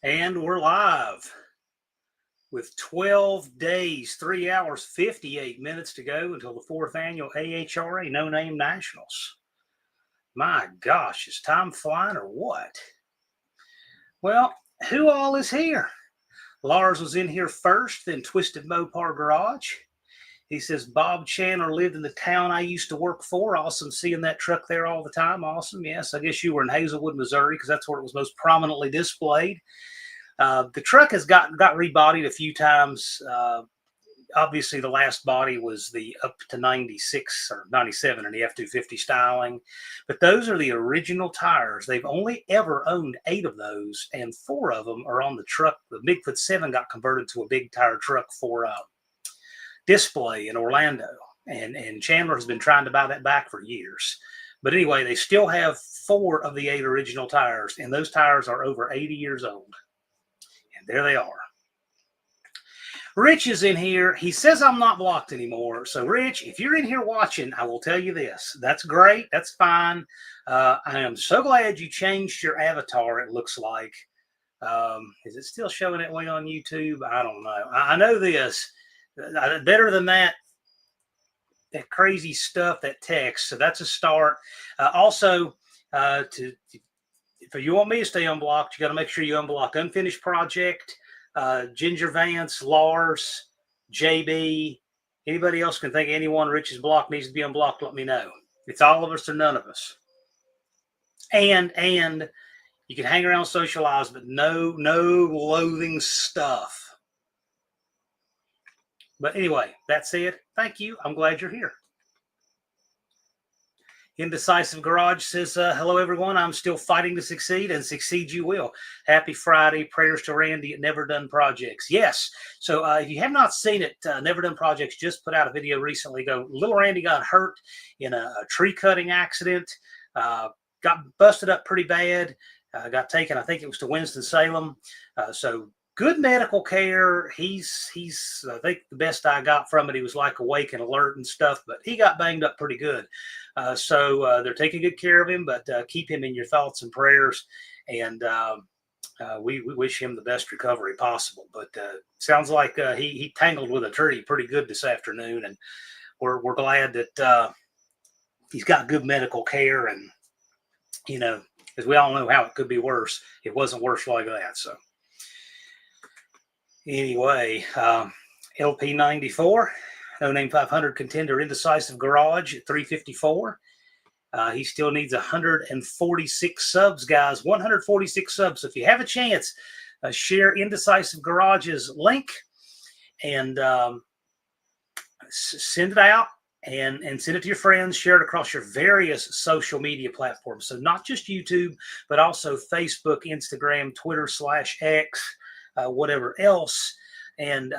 And we're live with 12 days, 3 hours, 58 minutes to go until the 4th annual AHRA No Name Nationals. My gosh, is time flying or what? Well, who all is here? Lars was in here first, then Twisted Mopar Garage. He says, Bob Chandler lived in the town I used to work for. Awesome seeing that truck there all the time. Awesome. Yes, I guess you were in Hazelwood, Missouri, because that's where it was most prominently displayed. The truck has got rebodied a few times. Obviously, the last body was the up to 96 or 97 in the F-250 styling. But those are the original tires. They've only ever owned 8 of those, and 4 of them are on the truck. The Bigfoot 7 got converted to a big tire truck for display in Orlando, and Chandler has been trying to buy that back for years. But anyway, they still have 4 of the 8 original tires, and those tires are over 80 years old. And there they are. Rich is in here. He says I'm not blocked anymore. So Rich, if you're in here watching, I will tell you this. That's great. That's fine. I am so glad you changed your avatar, it looks like. Is it still showing that way on YouTube? I don't know. I know this. Better than that crazy stuff, that text. So that's a start. Also, if you want me to stay unblocked, you got to make sure you unblock Unfinished Project, Ginger Vance, Lars, JB. Anybody else can think of anyone Rich is blocked needs to be unblocked, let me know. It's all of us or none of us. And you can hang around, socialize, but no loathing stuff. But anyway, that said, thank you. I'm glad you're here. Indecisive Garage says, hello, everyone. I'm still fighting to succeed, and succeed you will. Happy Friday. Prayers to Randy at Never Done Projects. Yes. So if you have not seen it, Never Done Projects just put out a video recently. Little Randy got hurt in a tree cutting accident, got busted up pretty bad, got taken, I think it was to Winston-Salem. So good medical care. He's I think the best I got from it, he was like awake and alert and stuff, but he got banged up pretty good. So they're taking good care of him, but keep him in your thoughts and prayers. And we wish him the best recovery possible. But sounds like he tangled with a tree pretty good this afternoon. And we're glad that he's got good medical care. And, you know, as we all know how it could be worse. It wasn't worse like that. So anyway, LP94, No Name 500 contender, Indecisive Garage at 354. He still needs 146 subs, guys. 146 subs. So if you have a chance, share Indecisive Garage's link and send it out and send it to your friends. Share it across your various social media platforms. So not just YouTube, but also Facebook, Instagram, Twitter /X. Whatever else, and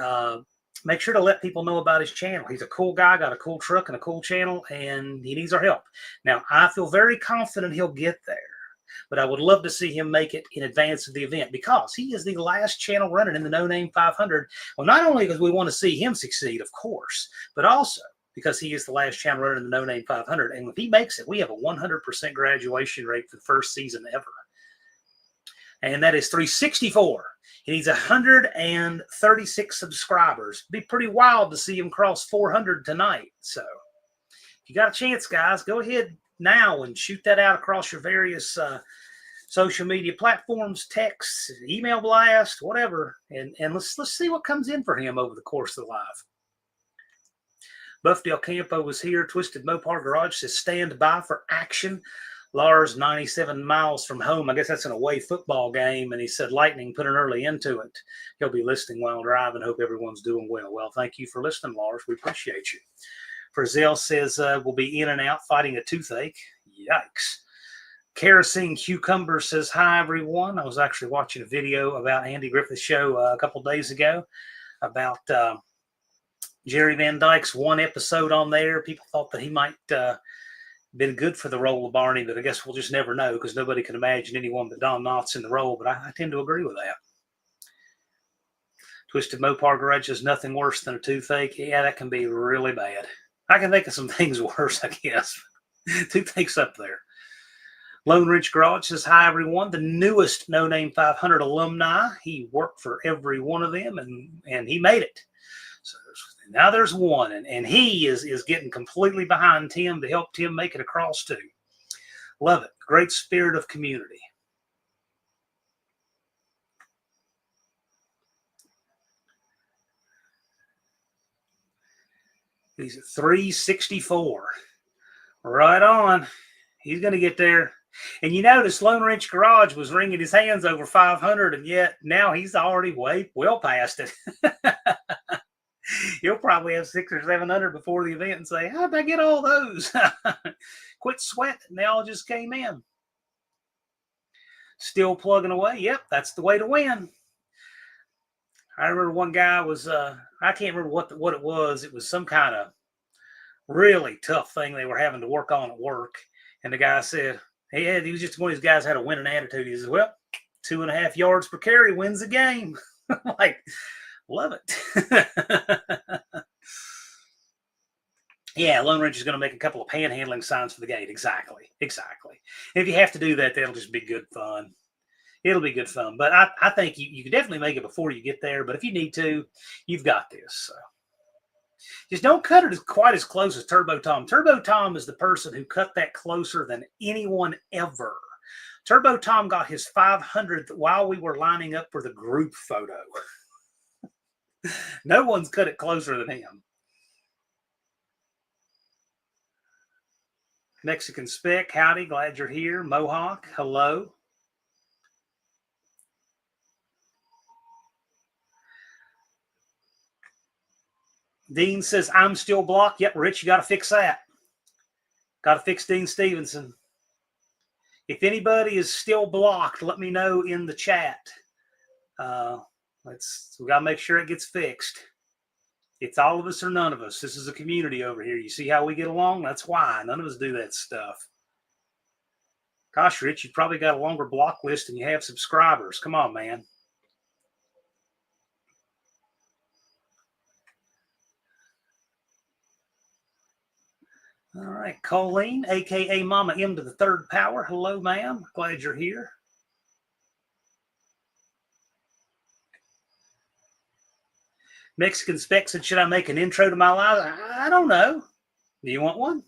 make sure to let people know about his channel. He's a cool guy, got a cool truck and a cool channel, and he needs our help. Now, I feel very confident he'll get there, but I would love to see him make it in advance of the event because he is the last channel running in the No Name 500. Well, not only because we want to see him succeed, of course, but also because he is the last channel running in the No Name 500. And if he makes it, we have a 100% graduation rate for the first season ever. And that is 364. He needs 136 subscribers. It'd be pretty wild to see him cross 400 tonight. So if you got a chance, guys, go ahead now and shoot that out across your various social media platforms, texts, email blast, whatever. And let's see what comes in for him over the course of the live. Buff Del Campo was here. Twisted Mopar Garage says stand by for action. Lars, 97 miles from home. I guess that's an away football game. And he said lightning put an early into it. He'll be listening while driving. Hope everyone's doing well. Well, thank you for listening, Lars. We appreciate you. Frizzell says we'll be in and out fighting a toothache. Yikes. Kerosene Cucumber says, hi, everyone. I was actually watching a video about Andy Griffith's show a couple days ago about Jerry Van Dyke's one episode on there. People thought that he might been good for the role of Barney, but I guess we'll just never know because nobody can imagine anyone but Don Knotts in the role, but I tend to agree with that. Twisted Mopar Garage is nothing worse than a toothache. Yeah, that can be really bad. I can think of some things worse, I guess. Toothache's up there. Lone Wrench Garage says, hi, everyone. The newest No Name 500 alumni. He worked for every one of them, and he made it. So now there's one, and he is getting completely behind Tim to help Tim make it across too. Love it. Great spirit of community. He's at 364. Right on. He's going to get there. And you notice Lone Wrench Garage was wringing his hands over 500, and yet now he's already well past it. He'll probably have 600 or 700 before the event and say, how did I get all those? Quit sweating. They all just came in. Still plugging away. Yep, that's the way to win. I remember one guy was, I can't remember what it was. It was some kind of really tough thing they were having to work on at work. And the guy said, he was just one of these guys had a winning attitude. He says, well, 2.5 yards per carry wins the game. Like, love it. Yeah, Lone Wrench is going to make a couple of panhandling signs for the gate. Exactly. If you have to do that, that'll just be good fun. It'll be good fun. But I think you can definitely make it before you get there. But if you need to, you've got this. So. Just don't cut it quite as close as Turbo Tom. Turbo Tom is the person who cut that closer than anyone ever. Turbo Tom got his 500th while we were lining up for the group photo. No one's cut it closer than him. Mexican Spec, howdy, glad you're here. Mohawk, hello. Dean says, I'm still blocked. Yep, Rich, you got to fix that. Got to fix Dean Stevenson. If anybody is still blocked, let me know in the chat. We got to make sure it gets fixed. It's all of us or none of us. This is a community over here. You see how we get along? That's why. None of us do that stuff. Gosh, Rich, you've probably got a longer block list than you have subscribers. Come on, man. All right, Colleen, a.k.a. Mama M to the third power. Hello, ma'am. Glad you're here. Mexican Spec said, should I make an intro to my live? I don't know. Do you want one?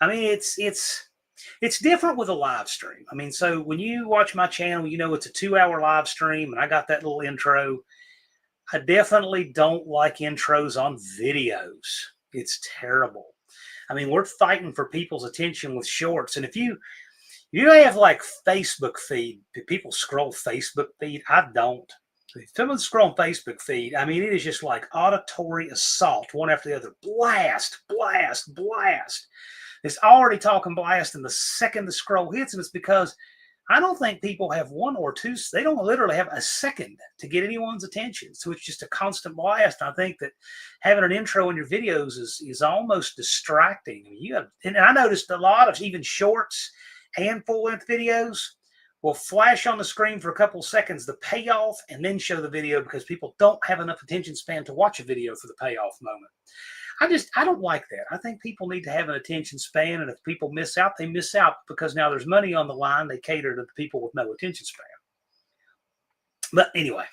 I mean, it's different with a live stream. I mean, so when you watch my channel, you know it's a 2-hour live stream, and I got that little intro. I definitely don't like intros on videos. It's terrible. I mean, we're fighting for people's attention with shorts. And if you have like Facebook feed, do people scroll Facebook feed? I don't. If someone's scrolling Facebook feed, I mean, it is just like auditory assault, one after the other. Blast, blast, blast. It's already talking blast, and the second the scroll hits them, it's because I don't think people have one or two. They don't literally have a second to get anyone's attention. So it's just a constant blast. I think that having an intro in your videos is almost distracting. I mean, and I noticed a lot of even shorts and full-length videos will flash on the screen for a couple seconds, the payoff, and then show the video because people don't have enough attention span to watch a video for the payoff moment. I don't like that. I think people need to have an attention span, and if people miss out, they miss out because now there's money on the line. They cater to the people with no attention span. But anyway,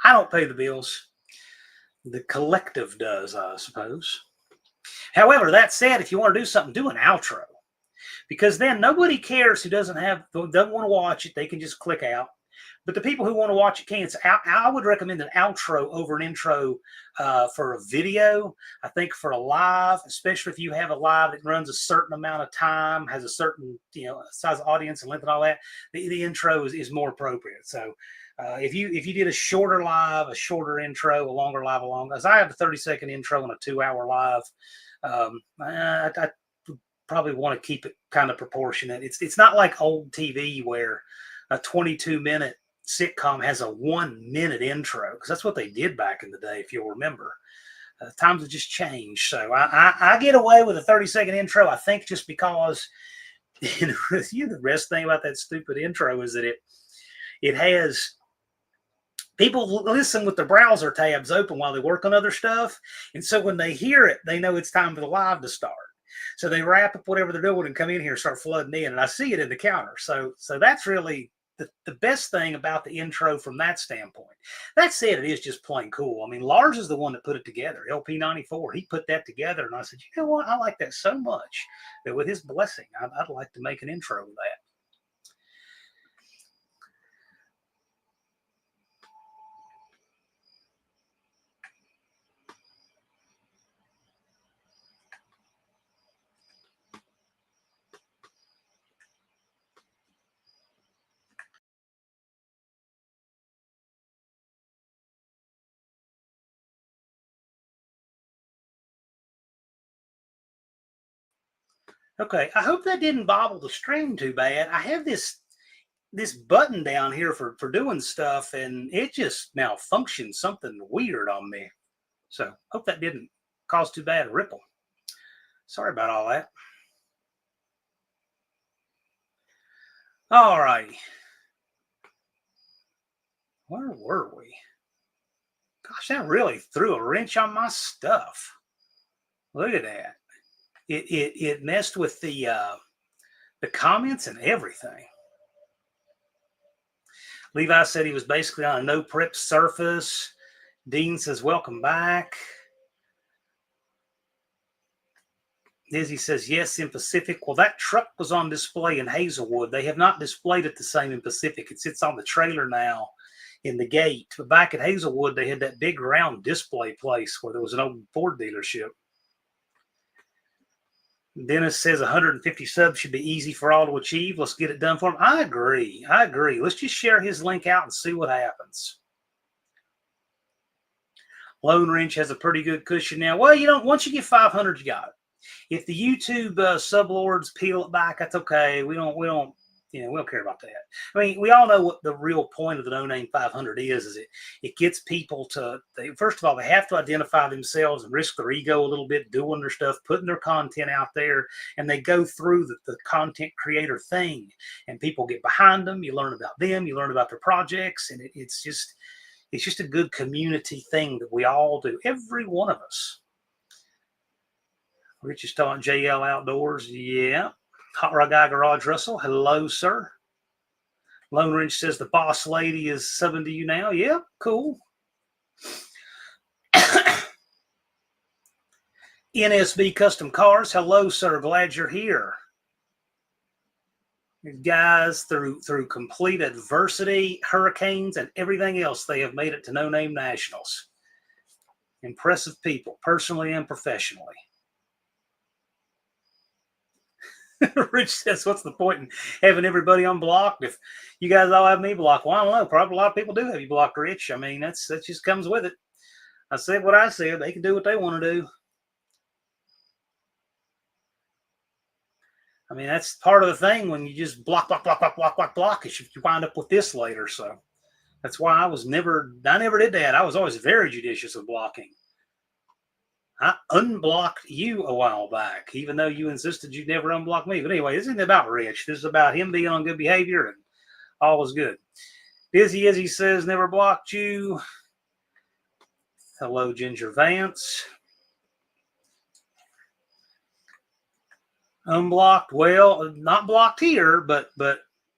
I don't pay the bills. The collective does, I suppose. However, that said, if you want to do something, do an outro. Because then nobody cares who doesn't want to watch it. They can just click out. But the people who want to watch it can. So I would recommend an outro over an intro for a video. I think for a live, especially if you have a live that runs a certain amount of time, has a certain size of audience and length and all that, the intro is more appropriate. So if you did a shorter live, a shorter intro, a longer live, as I have a 30-second intro and a 2-hour live, I probably want to keep it kind of proportionate. It's not like old TV where a 22-minute sitcom has a 1-minute intro, because that's what they did back in the day, if you'll remember. Times have just changed. So I get away with a 30-second intro, I think, just because the best thing about that stupid intro is that it has people listen with their browser tabs open while they work on other stuff. And so when they hear it, they know it's time for the live to start. So they wrap up whatever they're doing and come in here and start flooding in. And I see it in the counter. So that's really the best thing about the intro from that standpoint. That said, it is just plain cool. I mean, Lars is the one that put it together. LP94, he put that together. And I said, you know what? I like that so much that with his blessing, I'd like to make an intro of that. Okay, I hope that didn't bobble the stream too bad. I have this button down here for doing stuff, and it just malfunctioned something weird on me. So hope that didn't cause too bad a ripple. Sorry about all that. All righty. Where were we? Gosh, that really threw a wrench on my stuff. Look at that. It messed with the comments and everything. Levi said he was basically on a no prep surface. Dean says, welcome back. Dizzy says, yes, in Pacific. Well, that truck was on display in Hazelwood. They have not displayed it the same in Pacific. It sits on the trailer now in the gate. But back at Hazelwood, they had that big round display place where there was an old Ford dealership. Dennis says 150 subs should be easy for all to achieve. Let's get it done for him. I agree. Let's just share his link out and see what happens. Lone Wrench has a pretty good cushion now. Well, you know, once you get 500, you got it. If the YouTube sublords peel it back, that's okay. We don't care about that. I mean, we all know what the real point of the No Name 500 is it gets people to, first of all, they have to identify themselves and risk their ego a little bit, doing their stuff, putting their content out there, and they go through the content creator thing, and people get behind them. You learn about them, you learn about their projects, and it's just a good community thing that we all do, every one of us. Rich is talking JL Outdoors. Yeah. Hot Rod Guy Garage Russell. Hello, sir. Lone Wrench says the boss lady is subbing to you now. Yeah, cool. NSB Custom Cars. Hello, sir. Glad you're here. Guys, through complete adversity, hurricanes, and everything else, they have made it to No Name Nationals. Impressive people, personally and professionally. Rich says, what's the point in having everybody unblocked if you guys all have me blocked? Well, I don't know. Probably a lot of people do have you blocked, Rich. I mean, that just comes with it. I said what I said. They can do what they want to do. I mean, that's part of the thing when you just block, is you wind up with this later. So that's why I never did that. I was always very judicious of blocking. I unblocked you a while back, even though you insisted you'd never unblock me. But anyway, this isn't about Rich. This is about him being on good behavior, and all was good. Busy as he says, never blocked you. Hello, Ginger Vance. Unblocked. Well, not blocked here, but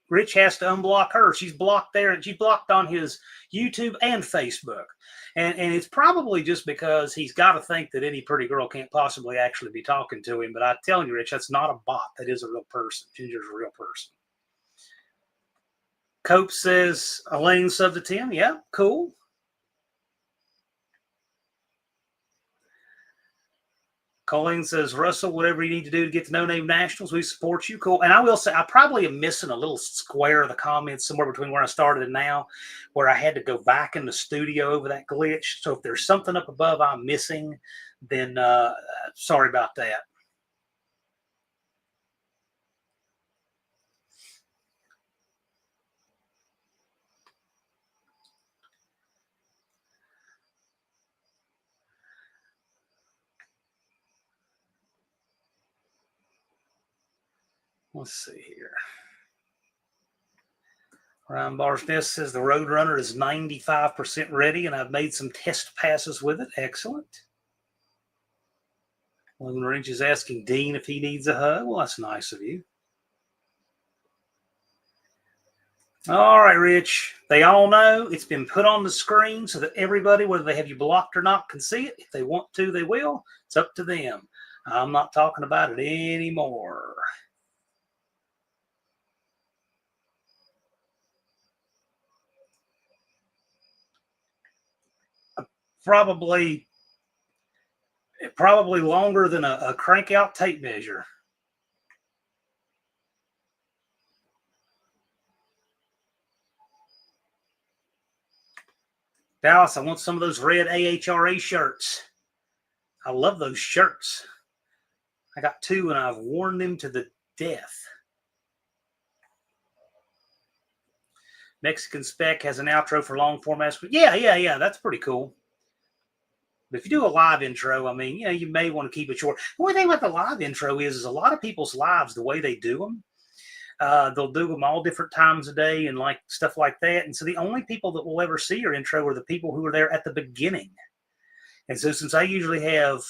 Rich has to unblock her. She's blocked there, and she blocked on his YouTube and Facebook. And it's probably just because he's got to think that any pretty girl can't possibly actually be talking to him. But I'm telling you, Rich, that's not a bot. That is a real person. Ginger's a real person. Cope says, Elaine sub to 10. Yeah, cool. Colleen says, Russell, whatever you need to do to get to No Name Nationals, we support you. Cool. And I will say, I probably am missing a little square of the comments somewhere between where I started and now, where I had to go back in the studio over that glitch. So if there's something up above I'm missing, then sorry about that. Let's see here. Ryan Barsness says the Roadrunner is 95% ready, and I've made some test passes with it. Excellent. Lone Wrench is asking Dean if he needs a hug. Well, that's nice of you. All right, Rich. They all know it's been put on the screen so that everybody, whether they have you blocked or not, can see it. If they want to, they will. It's up to them. I'm not talking about it anymore. Probably longer than a crank out tape measure. Dallas, I want some of those red AHRA shirts. I love those shirts. I got 2 and I've worn them to the death. Mexican Spec has an outro for long form aspect. Yeah. That's pretty cool. But if you do a live intro, I mean, you may want to keep it short. The only thing about the live intro is a lot of people's lives, the way they do them, they'll do them all different times of day and like stuff like that. And so the only people that will ever see your intro are the people who are there at the beginning. And so since I usually have,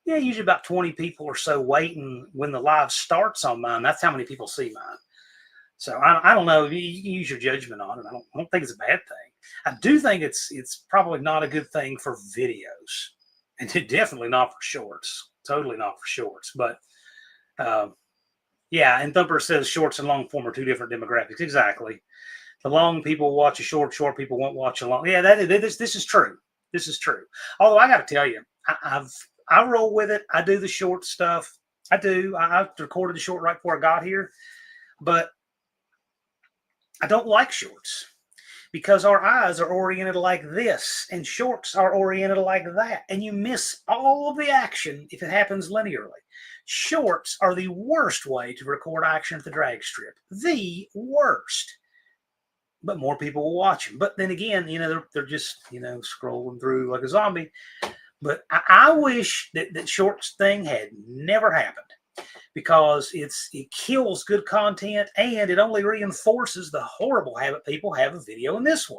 usually about 20 people or so waiting when the live starts on mine, that's how many people see mine. So I don't know. You use your judgment on it. I don't think it's a bad thing. I do think it's probably not a good thing for videos, and definitely not for shorts. Totally not for shorts. But yeah, and Thumper says shorts and long form are 2 different demographics. Exactly. The long people watch a short. Short people won't watch a long. Yeah, this is true. This is true. Although I got to tell you, I roll with it. I do the short stuff. I do. I recorded the short right before I got here, but I don't like shorts because our eyes are oriented like this and shorts are oriented like that. And you miss all of the action if it happens linearly. Shorts are the worst way to record action at the drag strip. The worst. But more people will watch them. But then again, they're just, scrolling through like a zombie. But I wish that shorts thing had never happened, because it kills good content and it only reinforces the horrible habit people have of video in this way.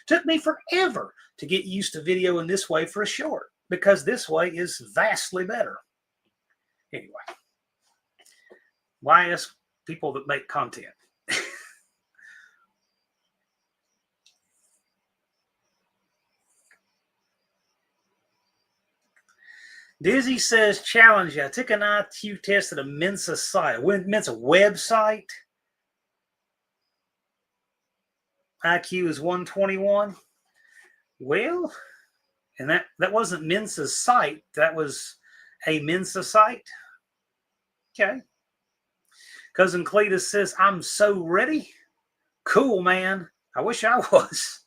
Took me forever to get used to video in this way for a short, because this way is vastly better. Anyway, why ask people that make content? Dizzy says, challenge you. I took an IQ test at a Mensa site. Mensa website. IQ is 121. Well, and that wasn't Mensa's site. That was a Mensa site. Okay. Cousin Cletus says, I'm so ready. Cool, man. I wish I was.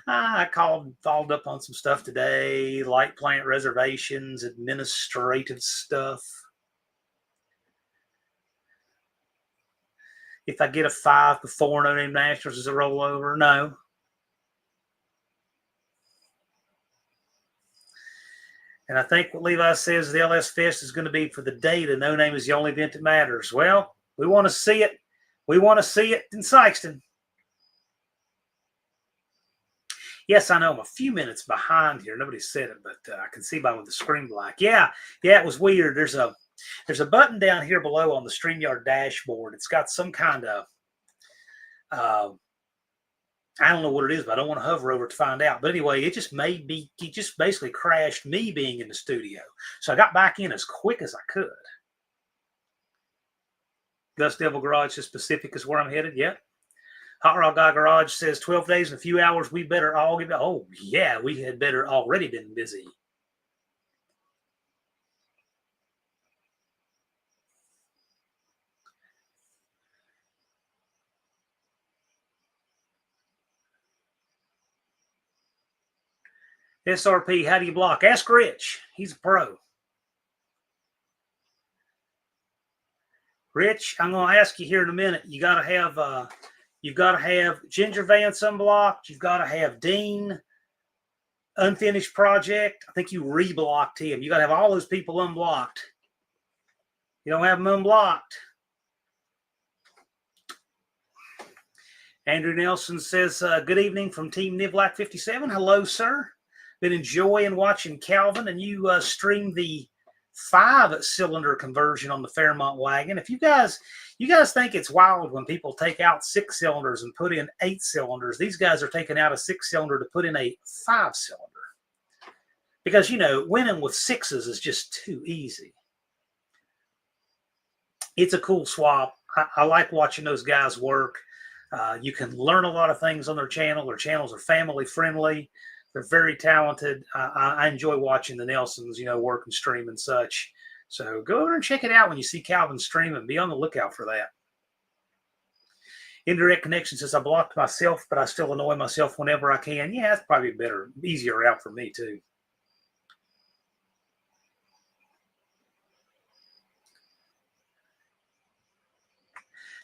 I followed up on some stuff today, light plant reservations, administrative stuff. If I get a 5 before No Name Nationals, is a rollover? No. And I think what Levi says the LS Fest is going to be for the data. No Name is the only event that matters. Well, we want to see it. We want to see it in Sykeston. Yes, I know I'm a few minutes behind here. Nobody said it, but I can see by with the screen black. Yeah, it was weird. There's a button down here below on the StreamYard dashboard. It's got some kind of, I don't know what it is, but I don't want to hover over it to find out. But anyway, it just basically crashed me being in the studio. So I got back in as quick as I could. Gus Devil Garage is specific is where I'm headed. Yep. Hot Rod Guy Garage says 12 days and a few hours. We better all get. Oh, yeah, we had better already been busy. SRP, how do you block? Ask Rich. He's a pro. Rich, I'm going to ask you here in a minute. You got to have Ginger Vance unblocked. You've got to have Dean unfinished project. I think you reblocked him. You got to have all those people unblocked. You don't have them unblocked. Andrew Nelson says, good evening from Team Nivlac 57. Hello, sir. Been enjoying watching Calvin, and you streamed the 5-cylinder conversion on the Fairmont wagon. If you guys think it's wild when people take out 6 cylinders and put in 8 cylinders, these guys are taking out a 6-cylinder to put in a 5-cylinder. Because, you know, winning with 6s is just too easy. It's a cool swap. I like watching those guys work. You can learn a lot of things on their channel. Their channels are family friendly. They're very talented. I enjoy watching the Nelsons, you know, work and stream and such. So go over and check it out when you see Calvin stream and be on the lookout for that. Indirect Connection says, I blocked myself, but I still annoy myself whenever I can. Yeah, that's probably a better, easier route for me too.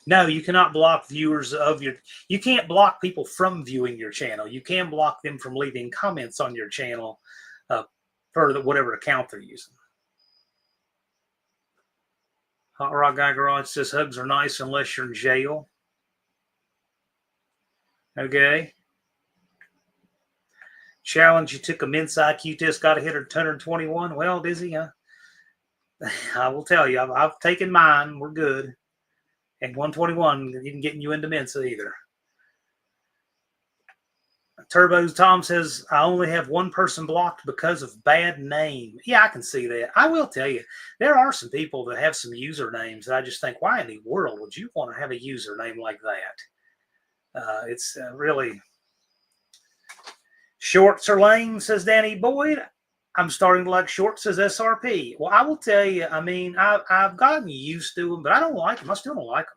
No, you cannot block viewers of your, you can't block people from viewing your channel. You can block them from leaving comments on your channel for whatever account they're using. Hot Rod Guy Garage says hugs are nice unless you're in jail. Okay. Challenge, you took a men's IQ test, got a hit at 121. Well, Dizzy, I will tell you, I've taken mine. We're good. And 121 isn't getting you into Mensa either. Turbos Tom says, I only have one person blocked because of bad name. Yeah, I can see that. I will tell you, there are some people that have some usernames that I just think, why in the world would you want to have a username like that? It's really... Shorts are lame, says Danny Boyd. I'm starting to like shorts, says SRP. Well, I will tell you, I mean, I've gotten used to them, but I don't like them. I still don't like them.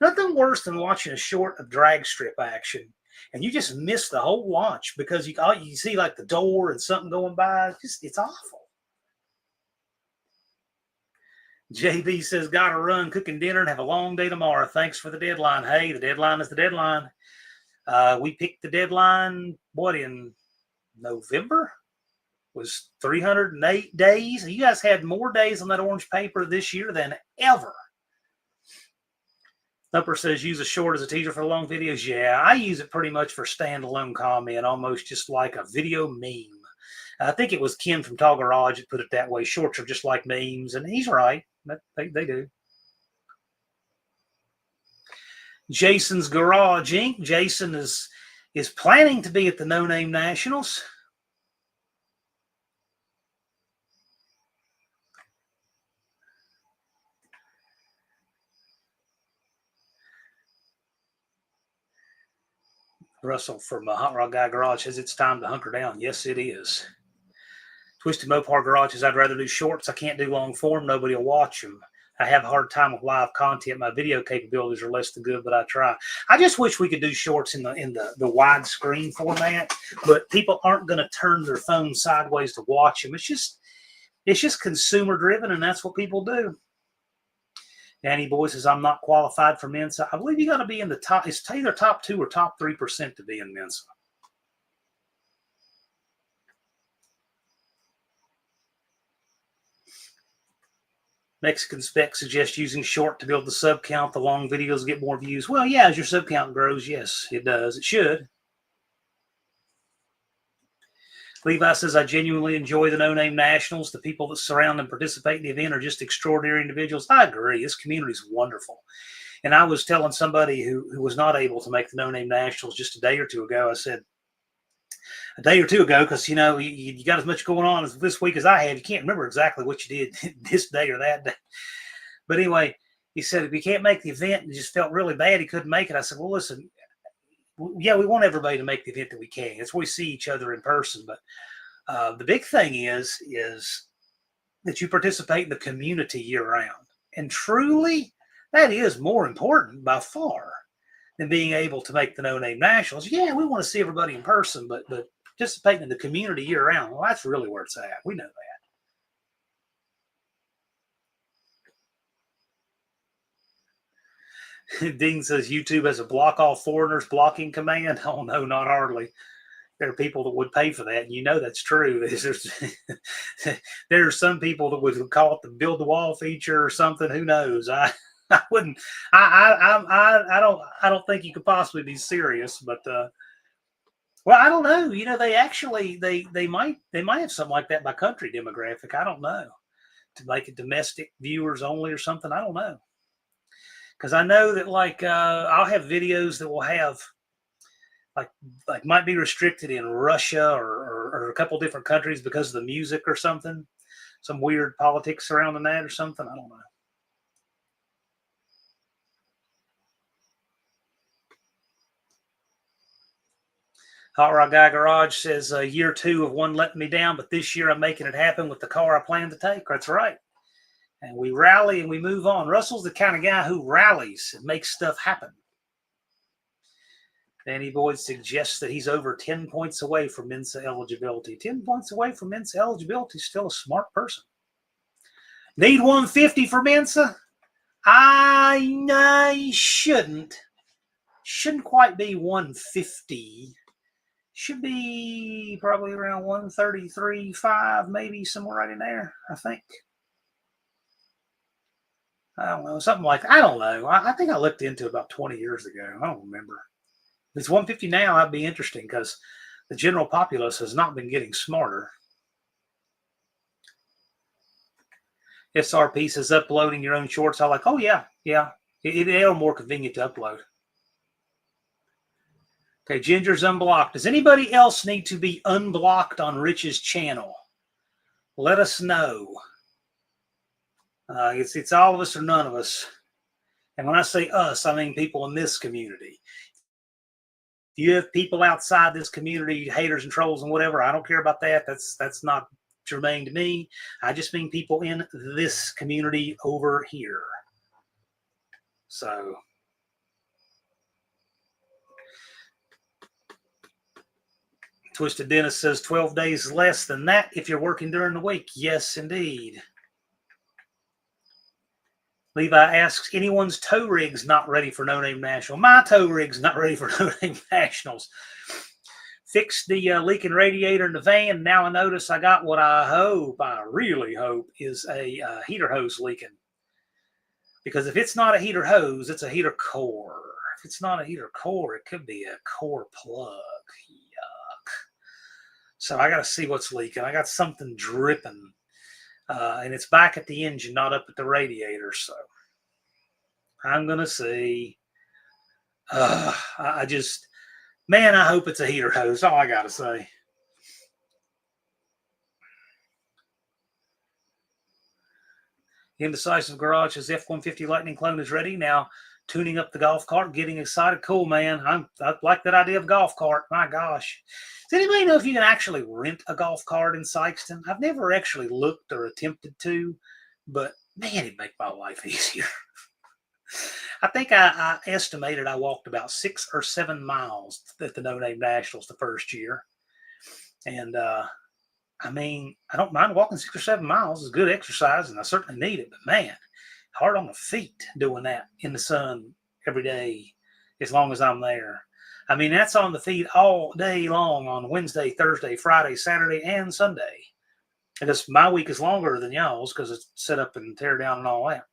Nothing worse than watching a short of drag strip action, and you just miss the whole launch because you see like the door and something going by. It's awful. JB says, gotta run, cooking dinner, and have a long day tomorrow. Thanks for the deadline. Hey, the deadline is the deadline. We picked the deadline, what, in November? Was 308 days. You guys had more days on that orange paper this year than ever. Thumper says, use a short as a teaser for long videos. Yeah, I use it pretty much for standalone comment, almost just like a video meme. I think it was Ken from Tall Garage that put it that way. Shorts are just like memes, and he's right. They do. Jason's Garage Inc. Jason is planning to be at the No Name Nationals. Russell from Hot Rod Guy Garage says it's time to hunker down. Yes, it is. Twisted Mopar Garage says I'd rather do shorts. I can't do long form. Nobody will watch them. I have a hard time with live content. My video capabilities are less than good, but I try. I just wish we could do shorts in the widescreen format, but people aren't going to turn their phone sideways to watch them. It's just consumer driven, and that's what people do. Danny Boy says, I'm not qualified for Mensa. I believe you got to be in the top. It's either top 2 or top 3% to be in Mensa. Mexican Spec suggests using short to build the sub count. The long videos get more views. Well, yeah, as your sub count grows, yes, it does. It should. Levi says, I genuinely enjoy the No Name Nationals. The people that surround and participate in the event are just extraordinary individuals. I agree. This community is wonderful. And I was telling somebody who was not able to make the No Name Nationals just a day or two ago, I said, a day or two ago, because, you know, you got as much going on this week as I have. You can't remember exactly what you did this day or that day. But anyway, he said, if you can't make the event and just felt really bad he couldn't make it, I said, well, listen, yeah, we want everybody to make the event that we can. It's where we see each other in person. But the big thing is that you participate in the community year-round. And truly, that is more important by far than being able to make the No Name Nationals. Yeah, we want to see everybody in person, but participating in the community year-round, well, that's really where it's at. We know that. Dean says YouTube has a block all foreigners blocking command. Oh, no, not hardly. There are people that would pay for that, and you know that's true. There are some people that would call it the build the wall feature or something. Who knows? I wouldn't. I don't think you could possibly be serious. But Well, I don't know. You know, they actually they might have something like that by country demographic. I don't know, to make it domestic viewers only or something. I don't know, because I know that like I'll have videos that will have like might be restricted in Russia or a couple different countries because of the music or something, some weird politics surrounding that or something. I don't know. Hot Rod Guy Garage says year 2 of one letting me down, but this year I'm making it happen with the car I plan to take. That's right. And we rally and we move on. Russell's the kind of guy who rallies and makes stuff happen. Danny Boyd suggests that he's over 10 points away from Mensa eligibility. 10 points away from Mensa eligibility is still a smart person. Need 150 for Mensa? I shouldn't. Shouldn't quite be 150. Should be probably around 133.5, maybe somewhere right in there, I think. I don't know, something like that. I don't know. I think I looked into it about 20 years ago. I don't remember. If it's 150 now, that'd be interesting because the general populace has not been getting smarter. SRP says uploading your own shorts. I like, oh, yeah. They're more convenient to upload. Okay, Ginger's unblocked. Does anybody else need to be unblocked on Rich's channel? Let us know. It's all of us or none of us. And when I say us, I mean people in this community. If you have people outside this community, haters and trolls and whatever, I don't care about that. That's not germane to me. I just mean people in this community over here. So Twisted Dennis says 12 days less than that if you're working during the week. Yes, indeed. Levi asks, anyone's tow rig's not ready for No Name National? My tow rig's not ready for No Name Nationals. Fixed the leaking radiator in the van. Now I notice I got what I really hope, is a heater hose leaking. Because if it's not a heater hose, it's a heater core. If it's not a heater core, it could be a core plug. Yuck. So I got to see what's leaking. I got something dripping. And it's back at the engine, not up at the radiator. So I'm going to see. I just, man, I hope it's a heater hose. All I got to say. Indecisive Garage says F-150 Lightning clone is ready. Now tuning up the golf cart, getting excited. Cool, man. I like that idea of golf cart. My gosh. Does anybody know if you can actually rent a golf cart in Sykeston? I've never actually looked or attempted to, but man, it'd make my life easier. I think I estimated I walked about 6 or 7 miles at the No Name Nationals the first year. And I mean, I don't mind walking 6 or 7 miles. It's good exercise, and I certainly need it. But man, hard on the feet doing that in the sun every day as long as I'm there. I mean, that's on the feet all day long on Wednesday, Thursday, Friday, Saturday, and Sunday. And my week is longer than y'all's because it's set up and tear down and all that.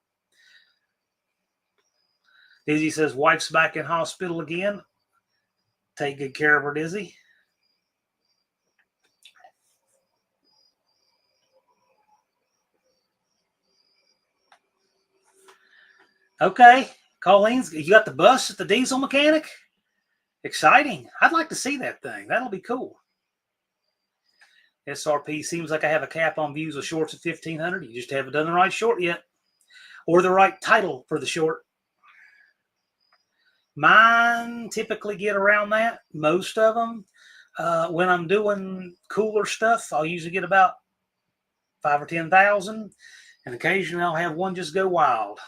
Dizzy says, wife's back in hospital again. Take good care of her, Dizzy. Okay. Colleen's, you got the bus at the diesel mechanic? Exciting. I'd like to see that thing. That'll be cool. SRP seems like I have a cap on views of shorts at 1,500. You just haven't done the right short yet. Or the right title for the short. Mine typically get around that. Most of them. When I'm doing cooler stuff, I'll usually get about 5 or 10,000. And occasionally I'll have one just go wild.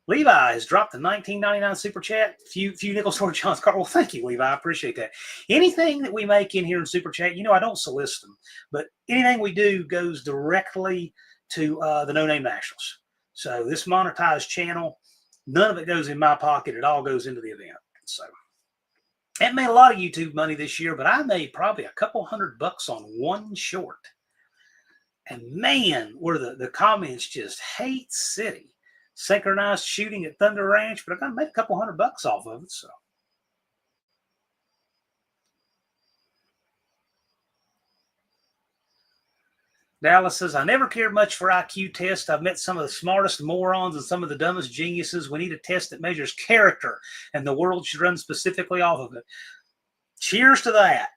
Levi has dropped the $19.99 super chat. Few nickels for John's car. Well, thank you, Levi. I appreciate that. Anything that we make in here in super chat, I don't solicit them, but anything we do goes directly to the No Name Nationals. So this monetized channel, none of it goes in my pocket. It all goes into the event. So I haven't made a lot of YouTube money this year, but I made probably a couple $100 on one short. And man, were the comments just hate city. Synchronized shooting at Thunder Ranch, but I got to make a couple $100 off of it. So Dallas says, I never cared much for IQ tests. I've met some of the smartest morons and some of the dumbest geniuses. We need a test that measures character, and the world should run specifically off of it. Cheers to that.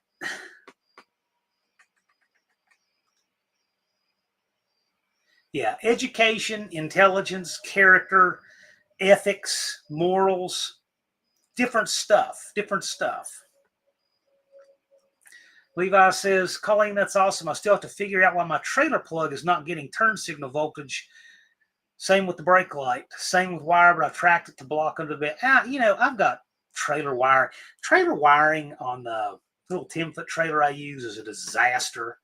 Yeah, education, intelligence, character, ethics, morals, different stuff. Levi says, Colleen, that's awesome. I still have to figure out why my trailer plug is not getting turn signal voltage. Same with the brake light. Same with wire, but I've tracked it to block under the bed. I've got trailer wire. Trailer wiring on the little 10-foot trailer I use is a disaster.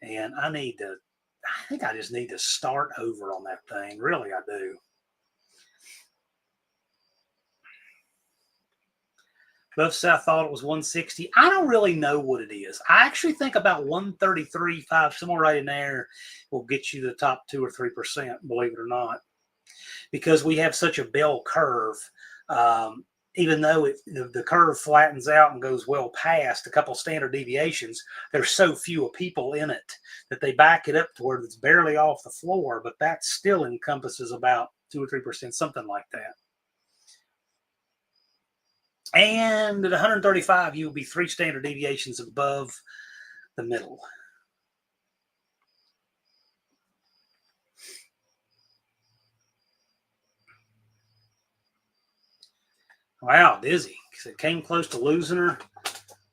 And I think I just need to start over on that thing. Really, I do. Love South thought it was 160. I don't really know what it is. I actually think about 133.5, somewhere right in there, will get you the top 2 or 3%, believe it or not. Because we have such a bell curve, even though the curve flattens out and goes well past a couple standard deviations, there's so few people in it that they back it up to where it's barely off the floor, but that still encompasses about 2 or 3%, something like that. And at 135, you will be 3 standard deviations above the middle. Wow, dizzy. It came close to losing her.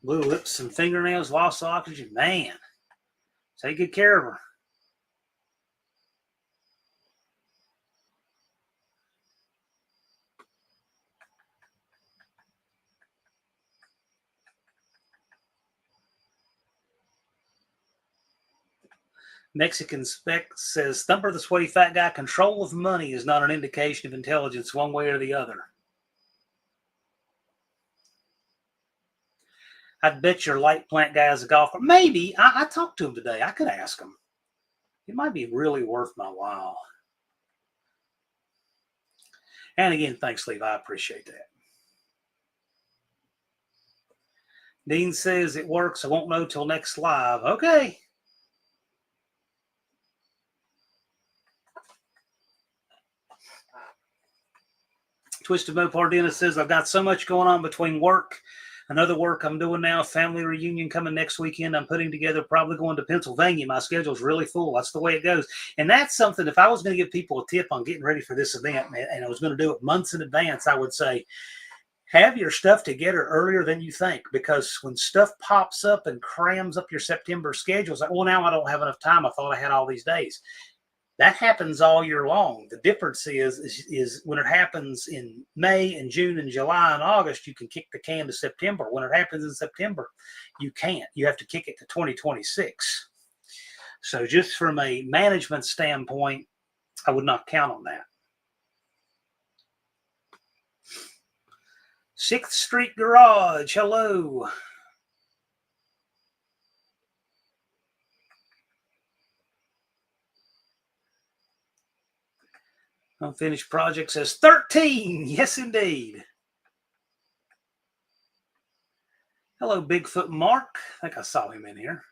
Blue lips and fingernails, lost oxygen. Man, take good care of her. Mexican Spec says, Thumper the Sweaty Fat Guy, control of money is not an indication of intelligence one way or the other. I'd bet your light plant guy is a golfer. Maybe. I talked to him today. I could ask him. It might be really worth my while. And again, thanks, Levi. I appreciate that. Dean says it works. I won't know till next live. Okay. Twisted Mopar Dennis says, I've got so much going on between work, another work I'm doing now, family reunion coming next weekend. I'm putting together, probably going to Pennsylvania. My schedule's really full. That's the way it goes. And that's something, if I was going to give people a tip on getting ready for this event, and I was going to do it months in advance, I would say, have your stuff together earlier than you think, because when stuff pops up and crams up your September schedule, it's like, well, now I don't have enough time. I thought I had all these days. That happens all year long. The difference is when it happens in May and June and July and August, you can kick the can to September. When it happens in September, you can't. You have to kick it to 2026. So just from a management standpoint, I would not count on that. 6th Street Garage, hello. Unfinished project says 13. Yes, indeed. Hello, Bigfoot Mark. I think I saw him in here.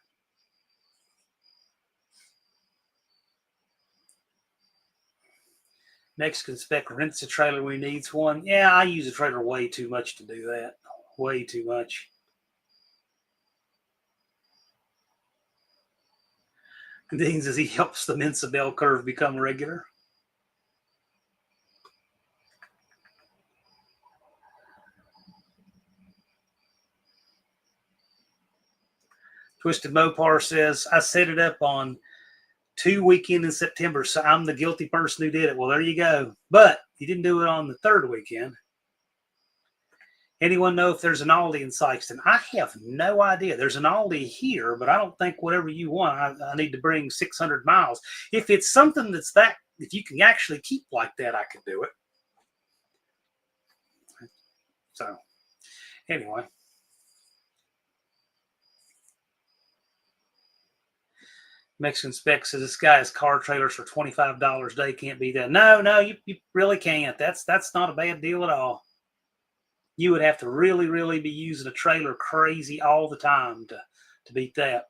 Mexican Spec rents a trailer when he needs one. Yeah, I use a trailer way too much to do that. Way too much. Dean says he helps the Mensa bell curve become regular. Twisted Mopar says, I set it up on 2 weekend in September, so I'm the guilty person who did it. Well, there you go. But you didn't do it on the 3rd weekend. Anyone know if there's an Aldi in Sykeston? I have no idea. There's an Aldi here, but I don't think whatever you want, I need to bring 600 miles. If it's something that's that, if you can actually keep like that, I could do it. So, anyway. Mexican Spec says this guy has car trailers for $25 a day. Can't be that. No, you really can't. That's not a bad deal at all. You would have to really, really be using a trailer crazy all the time to beat that.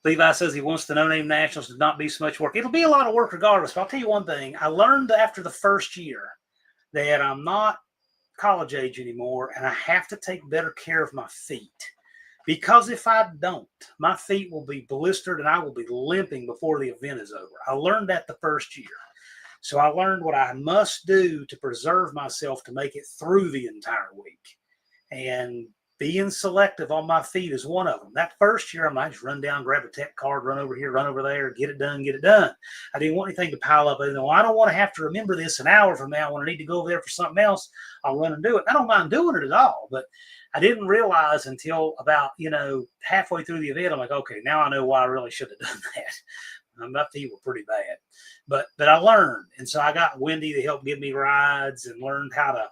Levi says he wants the No Name Nationals to not be so much work. It'll be a lot of work regardless. But I'll tell you one thing. I learned after the first year that I'm not college age anymore, and I have to take better care of my feet. Because if I don't, my feet will be blistered and I will be limping before the event is over. I learned that the first year. So I learned what I must do to preserve myself to make it through the entire week. And being selective on my feet is one of them. That first year, I might just run down, grab a tech card, run over here, run over there, get it done, get it done. I didn't want anything to pile up. I don't want to have to remember this an hour from now when I need to go over there for something else. I'll run and do it. I don't mind doing it at all, but I didn't realize until about, halfway through the event, I'm like, okay, now I know why I really should have done that. My feet were pretty bad, but I learned. And so I got Wendy to help give me rides and learned how to,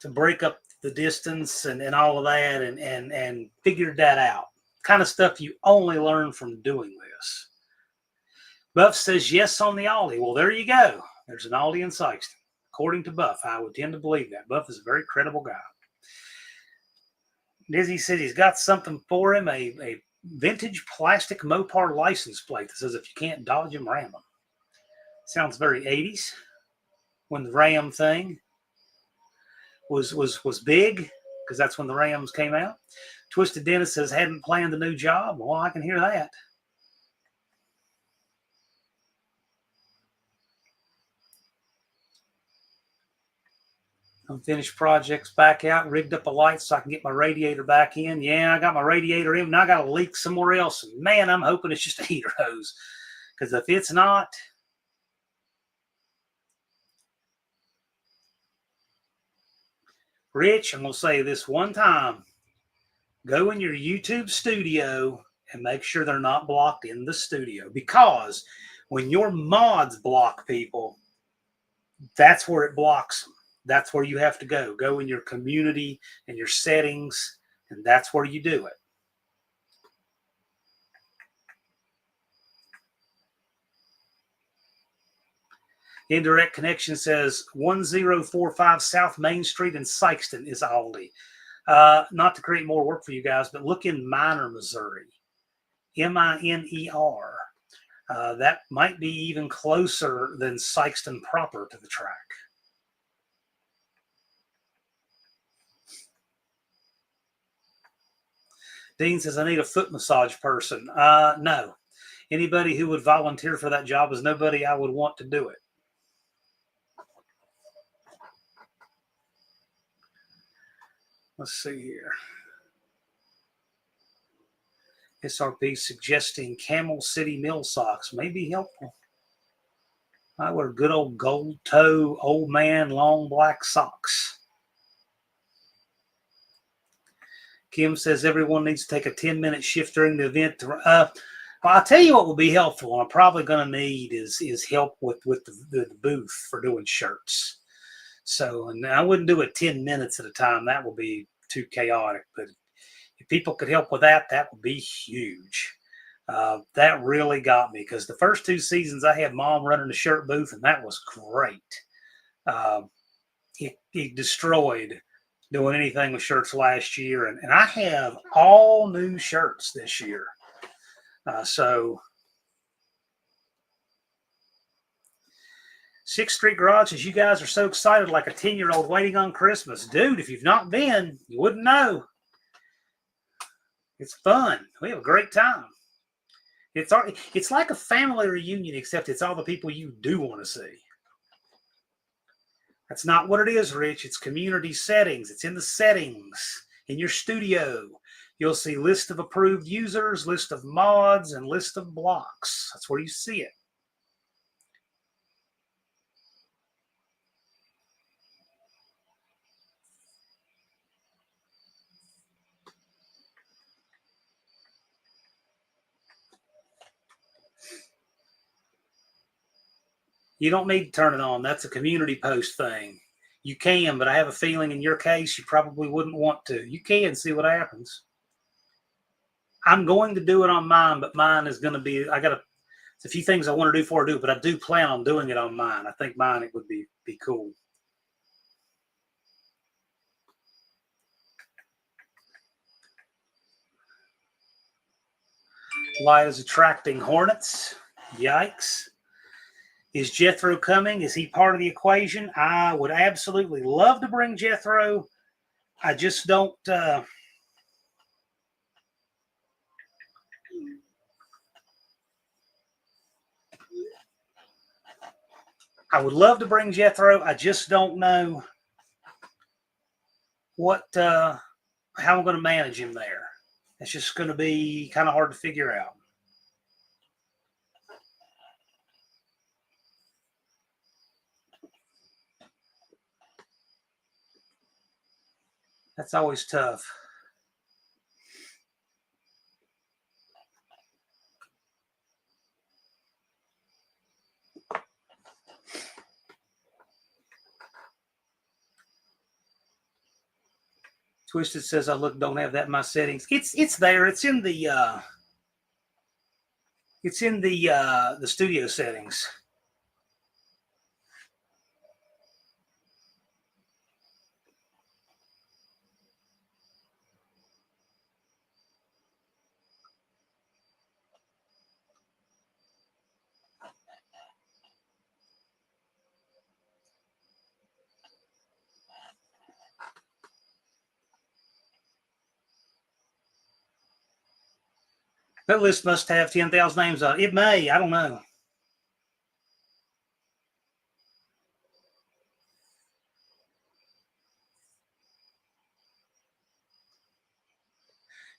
to break up the distance and all of that and figured that out. Kind of stuff you only learn from doing this. Buff says yes on the Aldi. Well, there you go. There's an Aldi in Sikeston. According to Buff, I would tend to believe that. Buff is a very credible guy. Dizzy says he's got something for him, a vintage plastic Mopar license plate that says if you can't dodge him, ram him. Sounds very 80s when the Ram thing was big, because that's when the Rams came out. Twisted Dennis says hadn't planned a new job. Well, I can hear that. Unfinished projects back out, rigged up a light so I can get my radiator back in. Yeah, I got my radiator in, and I got a leak somewhere else. And man, I'm hoping it's just a heater hose, because if it's not, Rich, I'm going to say this one time. Go in your YouTube studio and make sure they're not blocked in the studio, because when your mods block people, that's where it blocks them. That's where you have to go. Go in your community and your settings, and that's where you do it. Indirect Connection says 1045 South Main Street in Sikeston is Aldi. Not to create more work for you guys, but look in Miner, Missouri. Miner. That might be even closer than Sikeston proper to the track. Dean says, I need a foot massage person. No. Anybody who would volunteer for that job is nobody I would want to do it. Let's see here. SRP suggesting Camel City Mill socks may be helpful. I wear good old gold toe, old man, long black socks. Kim says everyone needs to take a 10-minute shift during the event. Well, I'll tell you what will be helpful, and I'm probably going to need is help with the booth for doing shirts. So, and I wouldn't do it 10 minutes at a time. That will be too chaotic. But if people could help with that, that would be huge. That really got me, because the first 2 seasons I had Mom running the shirt booth, and that was great. He destroyed doing anything with shirts last year, and I have all new shirts this year. So 6th Street Garage says, you guys are so excited like a 10-year-old waiting on Christmas. Dude, if you've not been, you wouldn't know. It's fun. We have a great time. It's like a family reunion, except it's all the people you do want to see. That's not what it is, Rich. It's community settings. It's in the settings. In your studio, you'll see list of approved users, list of mods, and list of blocks. That's where you see it. You don't need to turn it on. That's a community post thing. You can, but I have a feeling in your case, you probably wouldn't want to. You can see what happens. I'm going to do it on mine, but mine is going to be, it's a few things I want to do before I do it, but I do plan on doing it on mine. I think mine, it would be cool. Light is attracting hornets. Yikes. Is Jethro coming? Is he part of the equation? I would absolutely love to bring Jethro. I just don't. I would love to bring Jethro. I just don't know how I'm going to manage him there. It's just going to be kind of hard to figure out. That's always tough. Twisted says I don't have that in my settings. It's there. It's in the studio settings. That list must have 10,000 names on it. It may. I don't know.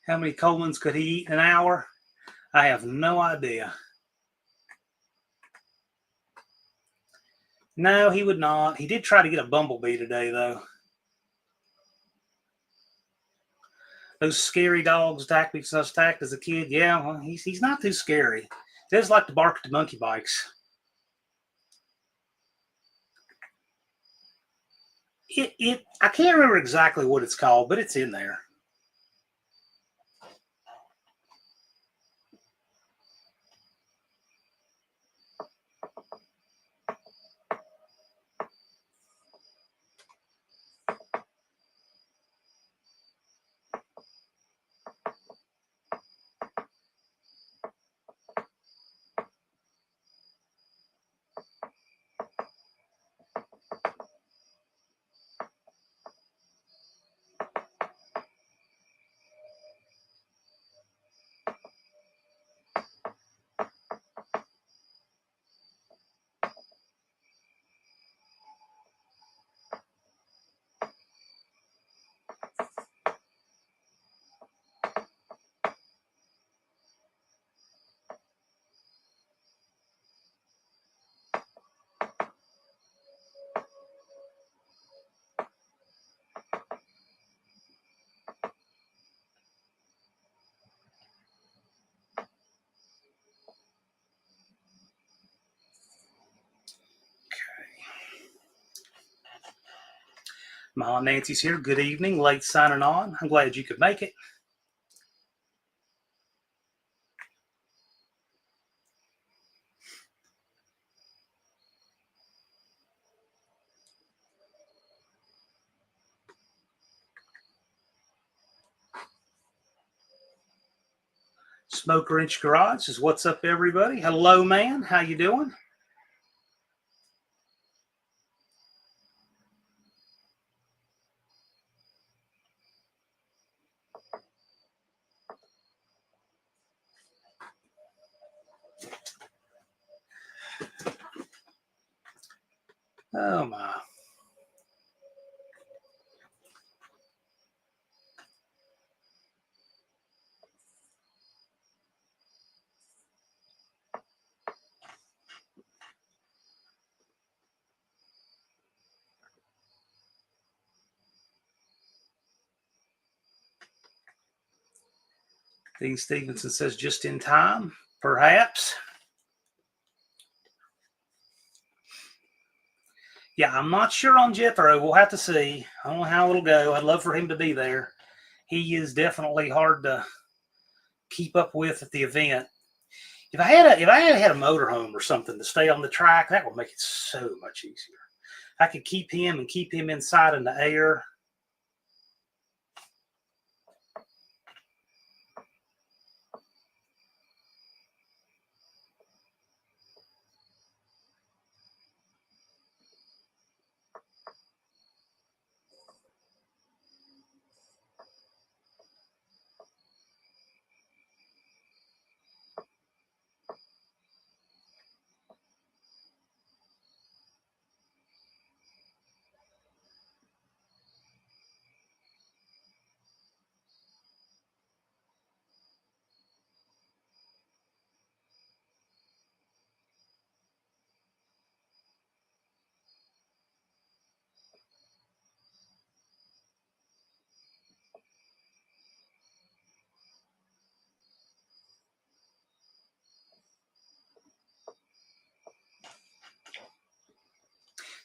How many Colemans could he eat in an hour? I have no idea. No, he would not. He did try to get a bumblebee today, though. Those scary dogs attacked me because I was attacked as a kid. Yeah, well, he's not too scary. He does like to bark at the monkey bikes. I can't remember exactly what it's called, but it's in there. My Aunt Nancy's here. Good evening. Late signing on. I'm glad you could make it. Smoke Wrench Garage says, what's up, everybody? Hello, man. How you doing? Oh, my. Dean Stevenson says, just in time, perhaps. Yeah, I'm not sure on Jethro. We'll have to see. I don't know how it'll go. I'd love for him to be there. He is definitely hard to keep up with at the event. If I had a motorhome or something to stay on the track, that would make it so much easier. I could keep him inside in the air.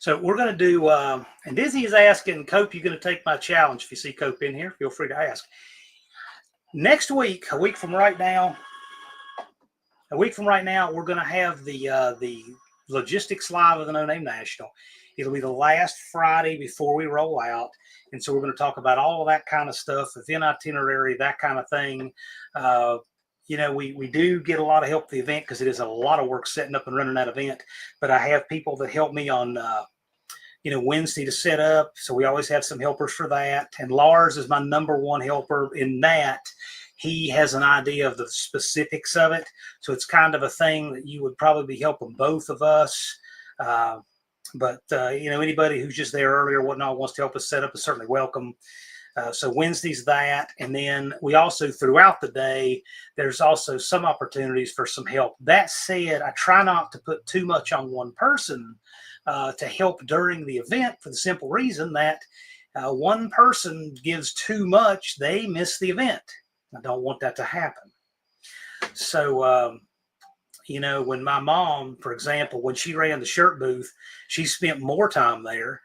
So we're going to do, and Dizzy is asking, Cope, you going to take my challenge? If you see Cope in here, feel free to ask. Next week, a week from right now, we're going to have the logistics live of the No Name National. It'll be the last Friday before we roll out. And so we're going to talk about all of that kind of stuff, event itinerary, that kind of thing. You know, we do get a lot of help with the event because it is a lot of work setting up and running that event. But I have people that help me on, you know, Wednesday to set up. So we always have some helpers for that. And Lars is my number one helper in that. He has an idea of the specifics of it. So it's kind of a thing that you would probably be helping both of us. But you know, anybody who's just there earlier, whatnot, wants to help us set up is certainly welcome. So Wednesday's that. And then we also, throughout the day, there's also some opportunities for some help. That said, I try not to put too much on one person to help during the event, for the simple reason that one person gives too much, they miss the event. I don't want that to happen. So, you know, when my mom, for example, when she ran the shirt booth, she spent more time there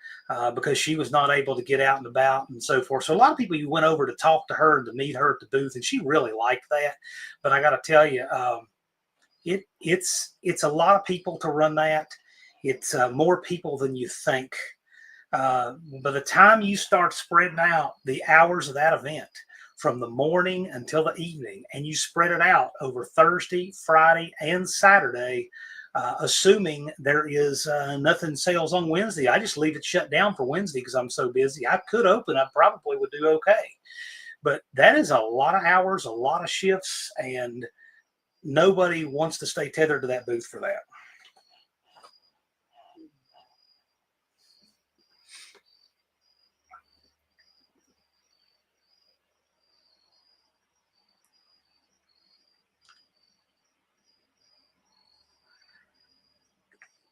because she was not able to get out and about and so forth. So a lot of people, you went over to talk to her and to meet her at the booth, and she really liked that. But I got to tell you, it's a lot of people to run that. It's more people than you think. By the time you start spreading out the hours of that event, from the morning until the evening, and you spread it out over Thursday, Friday, and Saturday, assuming there is nothing sales on Wednesday. I just leave it shut down for Wednesday because I'm so busy. I could open, I probably would do okay. But that is a lot of hours, a lot of shifts, and nobody wants to stay tethered to that booth for that.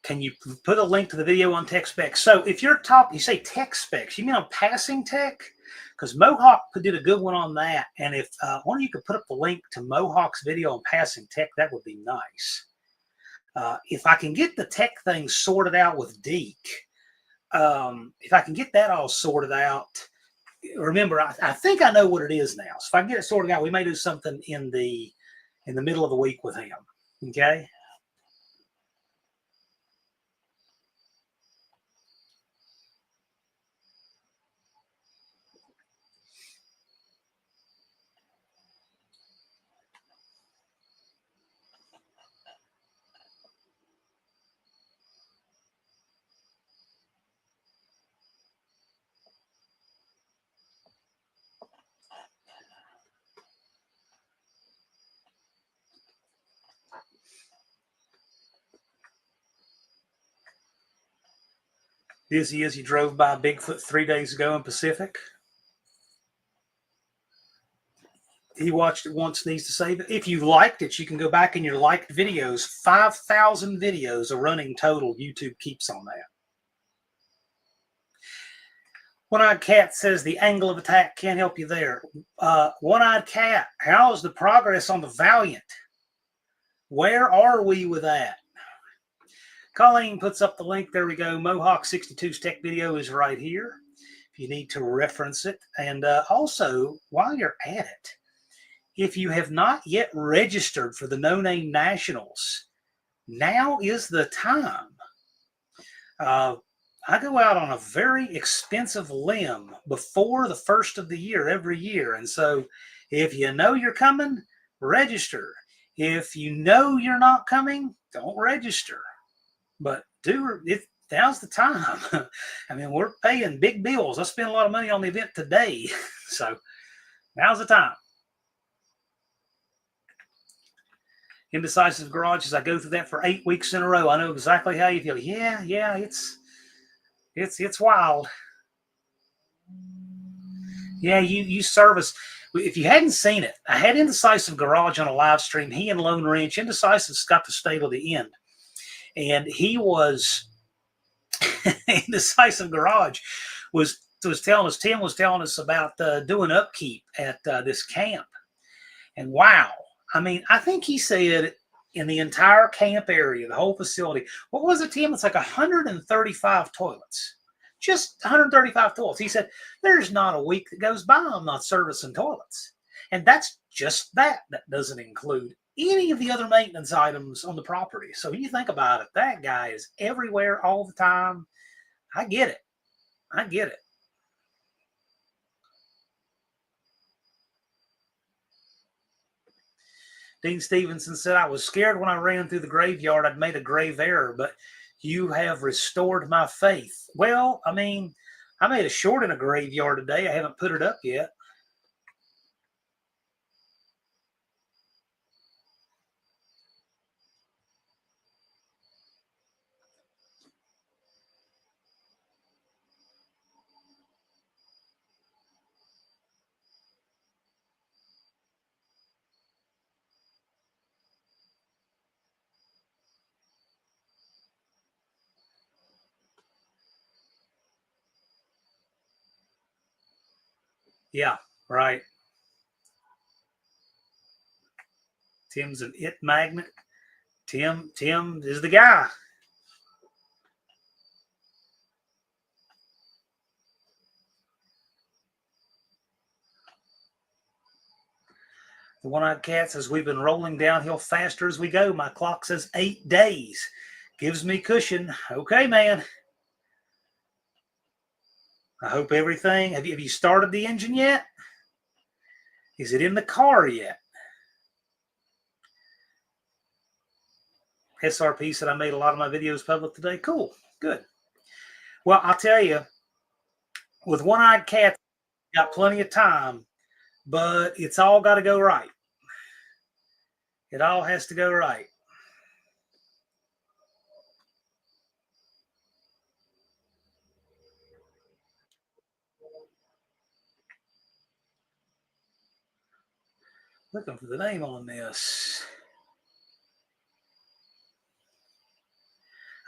Can you put a link to the video on tech specs? So if you're you say tech specs, you mean on passing tech? Because Mohawk did a good one on that. And if one of you could put up the link to Mohawk's video on passing tech, that would be nice. If I can get the tech thing sorted out with Deke, if I can get that all sorted out, remember, I think I know what it is now. So if I can get it sorted out, we may do something in the middle of the week with him. Okay. Dizzy as he drove by Bigfoot 3 days ago in Pacific. He watched it once, needs to save it. If you liked it, you can go back in your liked videos. 5,000 videos are running total. YouTube keeps on that. One-Eyed Cat says the angle of attack can't help you there. One-Eyed Cat, how is the progress on the Valiant? Where are we with that? Colleen puts up the link. There we go. Mohawk 62's tech video is right here if you need to reference it. And also, while you're at it, if you have not yet registered for the No Name Nationals, now is the time. I go out on a very expensive limb before the first of the year every year. And so if you know you're coming, register. If you know you're not coming, don't register. But now's the time. I mean, we're paying big bills. I spent a lot of money on the event today. So now's the time. Indecisive Garage, as I go through that for 8 weeks in a row, I know exactly how you feel. Yeah, it's wild. Yeah, you service. If you hadn't seen it, I had Indecisive Garage on a live stream. He and Lone Wrench. Indecisive's got the stable to the end. And he was Indecisive Garage was telling us, Tim was telling us about doing upkeep at this camp. And wow, I mean, I think he said in the entire camp area, the whole facility. What was it, Tim? It's like 135 toilets. Just 135 toilets. He said, there's not a week that goes by I'm not servicing toilets. And that's just that. That doesn't include any of the other maintenance items on the property. So when you think about it, that guy is everywhere all the time. I get it. I get it. Dean Stevenson said, I was scared when I ran through the graveyard. I'd made a grave error, but you have restored my faith. Well, I mean, I made a short in a graveyard today. I haven't put it up yet. Yeah, right. Tim's an it magnet. Tim is the guy. The one-eyed cat says, we've been rolling downhill faster as we go. My clock says 8 days. Gives me cushion. Okay, man. I hope everything. Have you started the engine yet? Is it in the car yet? SRP said, I made a lot of my videos public today. Cool. Good. Well, I'll tell you, with one-eyed cat, got plenty of time, but it's all got to go right. It all has to go right. Looking for the name on this.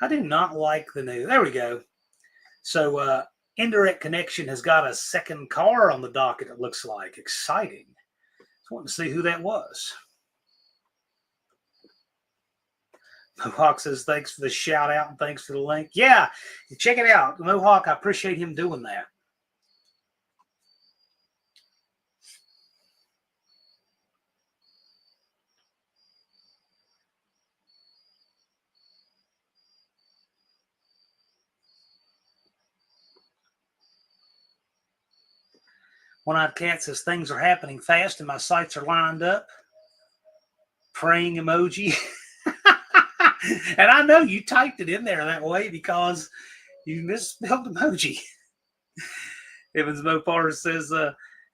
I do not like the new. There we go. So Indirect Connection has got a second car on the docket, it looks like. Exciting. Just wanting to see who that was. Mohawk says, thanks for the shout out and thanks for the link. Yeah, check it out. Mohawk, I appreciate him doing that. One-eyed cat says, things are happening fast and my sights are lined up. Praying emoji. And I know you typed it in there that way because you misspelled emoji. Evans Mopar says,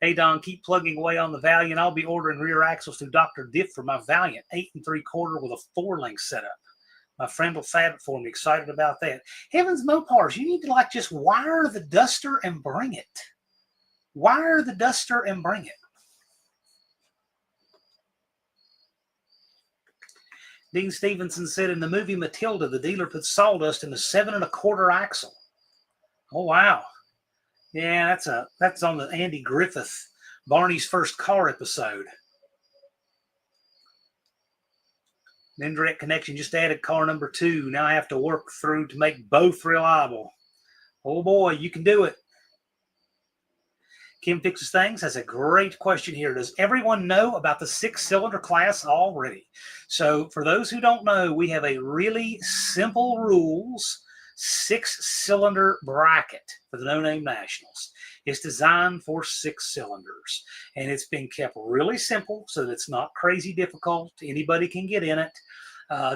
hey, Don, keep plugging away on the Valiant. I'll be ordering rear axles through Dr. Diff for my Valiant 8 3/4 with a 4-link setup. My friend will fab it for me. Excited about that. Heavens Mopars, you need to just wire the Duster and bring it. Wire the Duster and bring it. Dean Stevenson said, in the movie Matilda, the dealer put sawdust in the 7 1/4 axle. Oh, wow. Yeah, that's on the Andy Griffith, Barney's First Car episode. Indirect Connection just added car number 2. Now I have to work through to make both reliable. Oh boy, you can do it. Kim Fixes Things has a great question here. Does everyone know about the 6-cylinder class already? So for those who don't know, we have a really simple rules 6-cylinder bracket for the No Name Nationals. It's designed for 6 cylinders, and it's been kept really simple so that it's not crazy difficult. Anybody can get in it.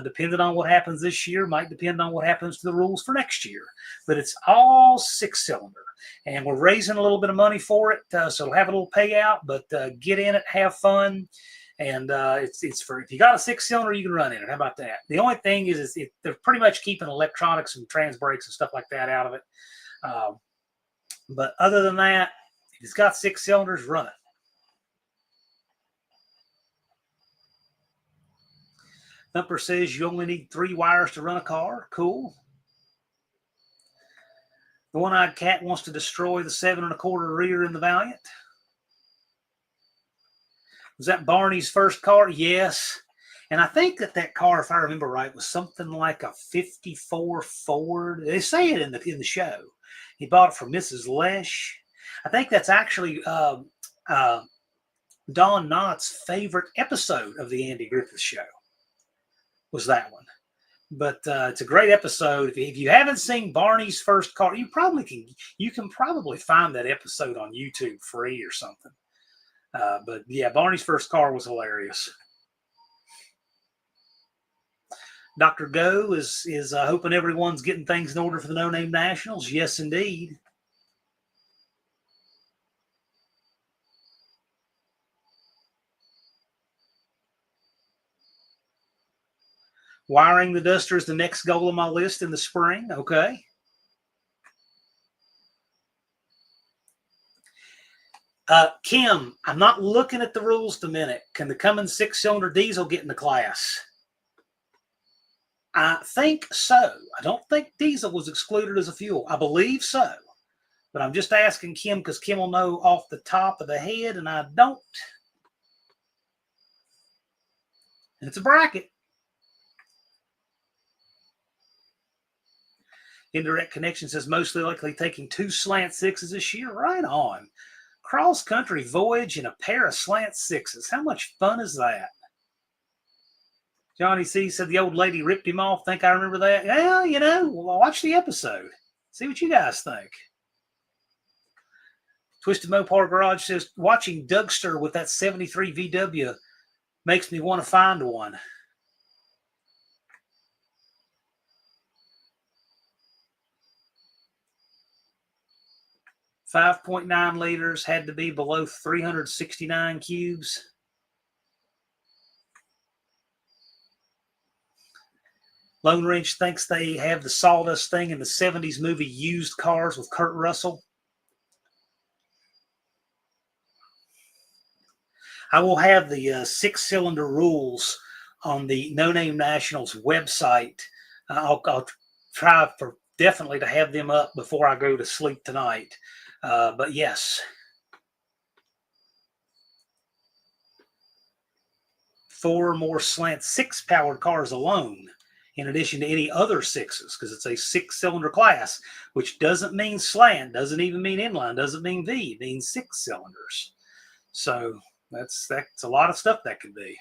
Depending on what happens this year, might depend on what happens to the rules for next year. But it's all 6-cylinder, and we're raising a little bit of money for it, so it'll have a little payout. But get in it, have fun, and it's for if you got a 6-cylinder, you can run in it. How about that? The only thing is they're pretty much keeping electronics and trans brakes and stuff like that out of it. But other than that, if it's got 6 cylinders, run it. Thumper says you only need 3 wires to run a car. Cool. The one-eyed cat wants to destroy the 7 1/4 rear in the Valiant. Was that Barney's first car? Yes. And I think that car, if I remember right, was something like a 54 Ford. They say it in the show. He bought it from Mrs. Lesh. I think that's actually Don Knott's favorite episode of the Andy Griffith Show, was that one. But it's a great episode. If you haven't seen Barney's First Car, you can probably find that episode on YouTube free or something. But yeah, Barney's First Car was hilarious. Dr. Go is hoping everyone's getting things in order for the No Name Nationals. Yes, indeed. Wiring the Duster is the next goal on my list in the spring. Okay. Kim, I'm not looking at the rules at the minute. Can the Cummins 6-cylinder diesel get in the class? I think so. I don't think diesel was excluded as a fuel. I believe so. But I'm just asking Kim because Kim will know off the top of the head, and I don't. And it's a bracket. Indirect Connection says mostly likely taking 2 slant 6s this year. Right on. Cross-country voyage in a pair of slant 6s. How much fun is that? Johnny C. said the old lady ripped him off. Think I remember that? Well, watch the episode. See what you guys think. Twisted Mopar Garage says, watching Dougster with that 73 VW makes me want to find one. $5.9 liters, had to be below 369 cubes. Lone Wrench thinks they have the sawdust thing in the 70s movie Used Cars with Kurt Russell. I will have the 6-cylinder rules on the No Name Nationals website. I'll try for definitely to have them up before I go to sleep tonight. But yes. 4 more slant 6 powered cars alone, in addition to any other 6s, because it's a 6-cylinder class, which doesn't mean slant, doesn't even mean inline, doesn't mean V, it means 6 cylinders. So that's a lot of stuff that could be.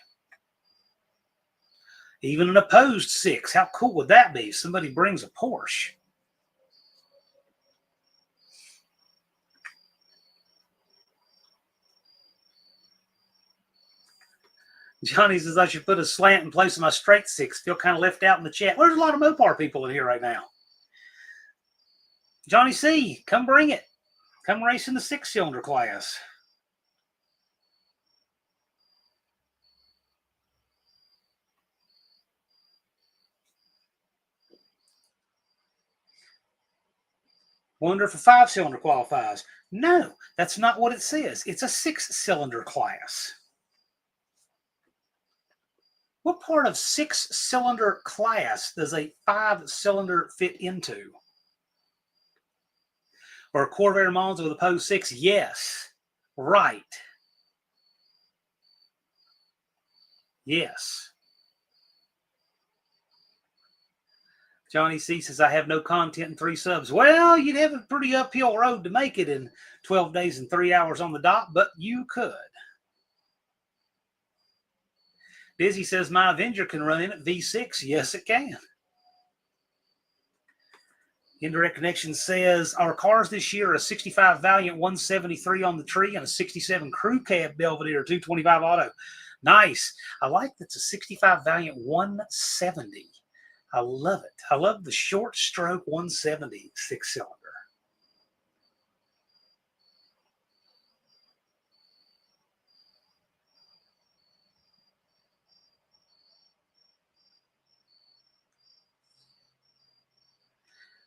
Even an opposed 6. How cool would that be if somebody brings a Porsche? Johnny says I should put a slant in place of my straight 6. Feel kind of left out in the chat. Well, there's a lot of Mopar people in here right now. Johnny C., come bring it. Come race in the 6-cylinder class. Wonder if a 5-cylinder qualifies. No, that's not what it says. It's a 6-cylinder class. What part of 6-cylinder class does a 5-cylinder fit into? Or a Corvair Monza with a Pose 6? Yes. Right. Yes. Johnny C. says, I have no content and 3 subs. Well, you'd have a pretty uphill road to make it in 12 days and 3 hours on the dot, but you could. Dizzy says, my Avenger can run in at V6. Yes, it can. Indirect Connection says, our cars this year are a 65 Valiant 173 on the tree and a 67 Crew Cab Belvedere 225 auto. Nice. I like that's a 65 Valiant 170. I love it. I love the short stroke 170 6-cylinder.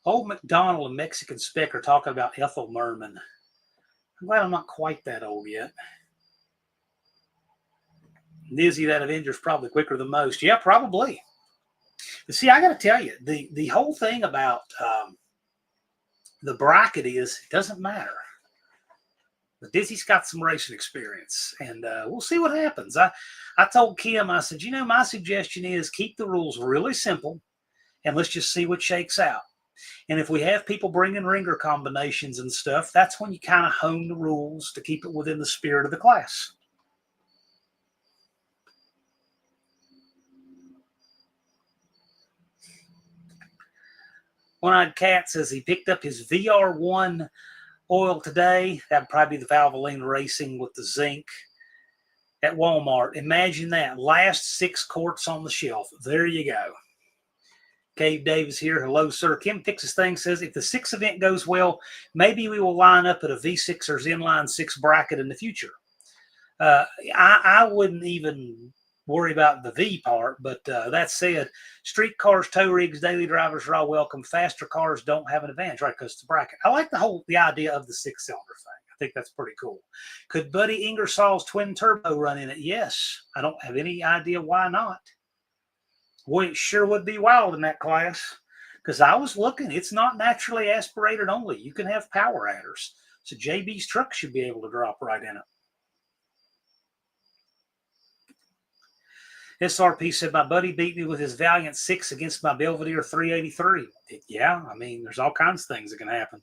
Old McDonald and Mexican Spec are talking about Ethel Merman. I'm glad I'm not quite that old yet. Nizzy, that Avenger's probably quicker than most. Yeah, probably. But see, I got to tell you, the whole thing about the bracket is it doesn't matter. But Dizzy's got some racing experience, and we'll see what happens. I told Kim, I said, my suggestion is keep the rules really simple, and let's just see what shakes out. And if we have people bringing ringer combinations and stuff, that's when you kind of hone the rules to keep it within the spirit of the class. One-Eyed Cat says he picked up his VR1 oil today. That'd probably be the Valvoline Racing with the zinc at Walmart. Imagine that. Last 6 quarts on the shelf. There you go. Cave Davis here. Hello, sir. Kim Fixes Things says, if the 6 event goes well, maybe we will line up at a V6ers inline 6 bracket in the future. I wouldn't even worry about the V part, but that said, street cars, tow rigs, daily drivers are all welcome. Faster cars don't have an advantage, right? Because it's a bracket. I like the idea of the 6-cylinder thing. I think that's pretty cool. Could Buddy Ingersoll's twin turbo run in it? Yes. I don't have any idea why not. Boy, it sure would be wild in that class. Because I was looking, it's not naturally aspirated only. You can have power adders. So JB's truck should be able to drop right in it. SRP said, my buddy beat me with his Valiant 6 against my Belvedere 383. Yeah, I mean, there's all kinds of things that can happen.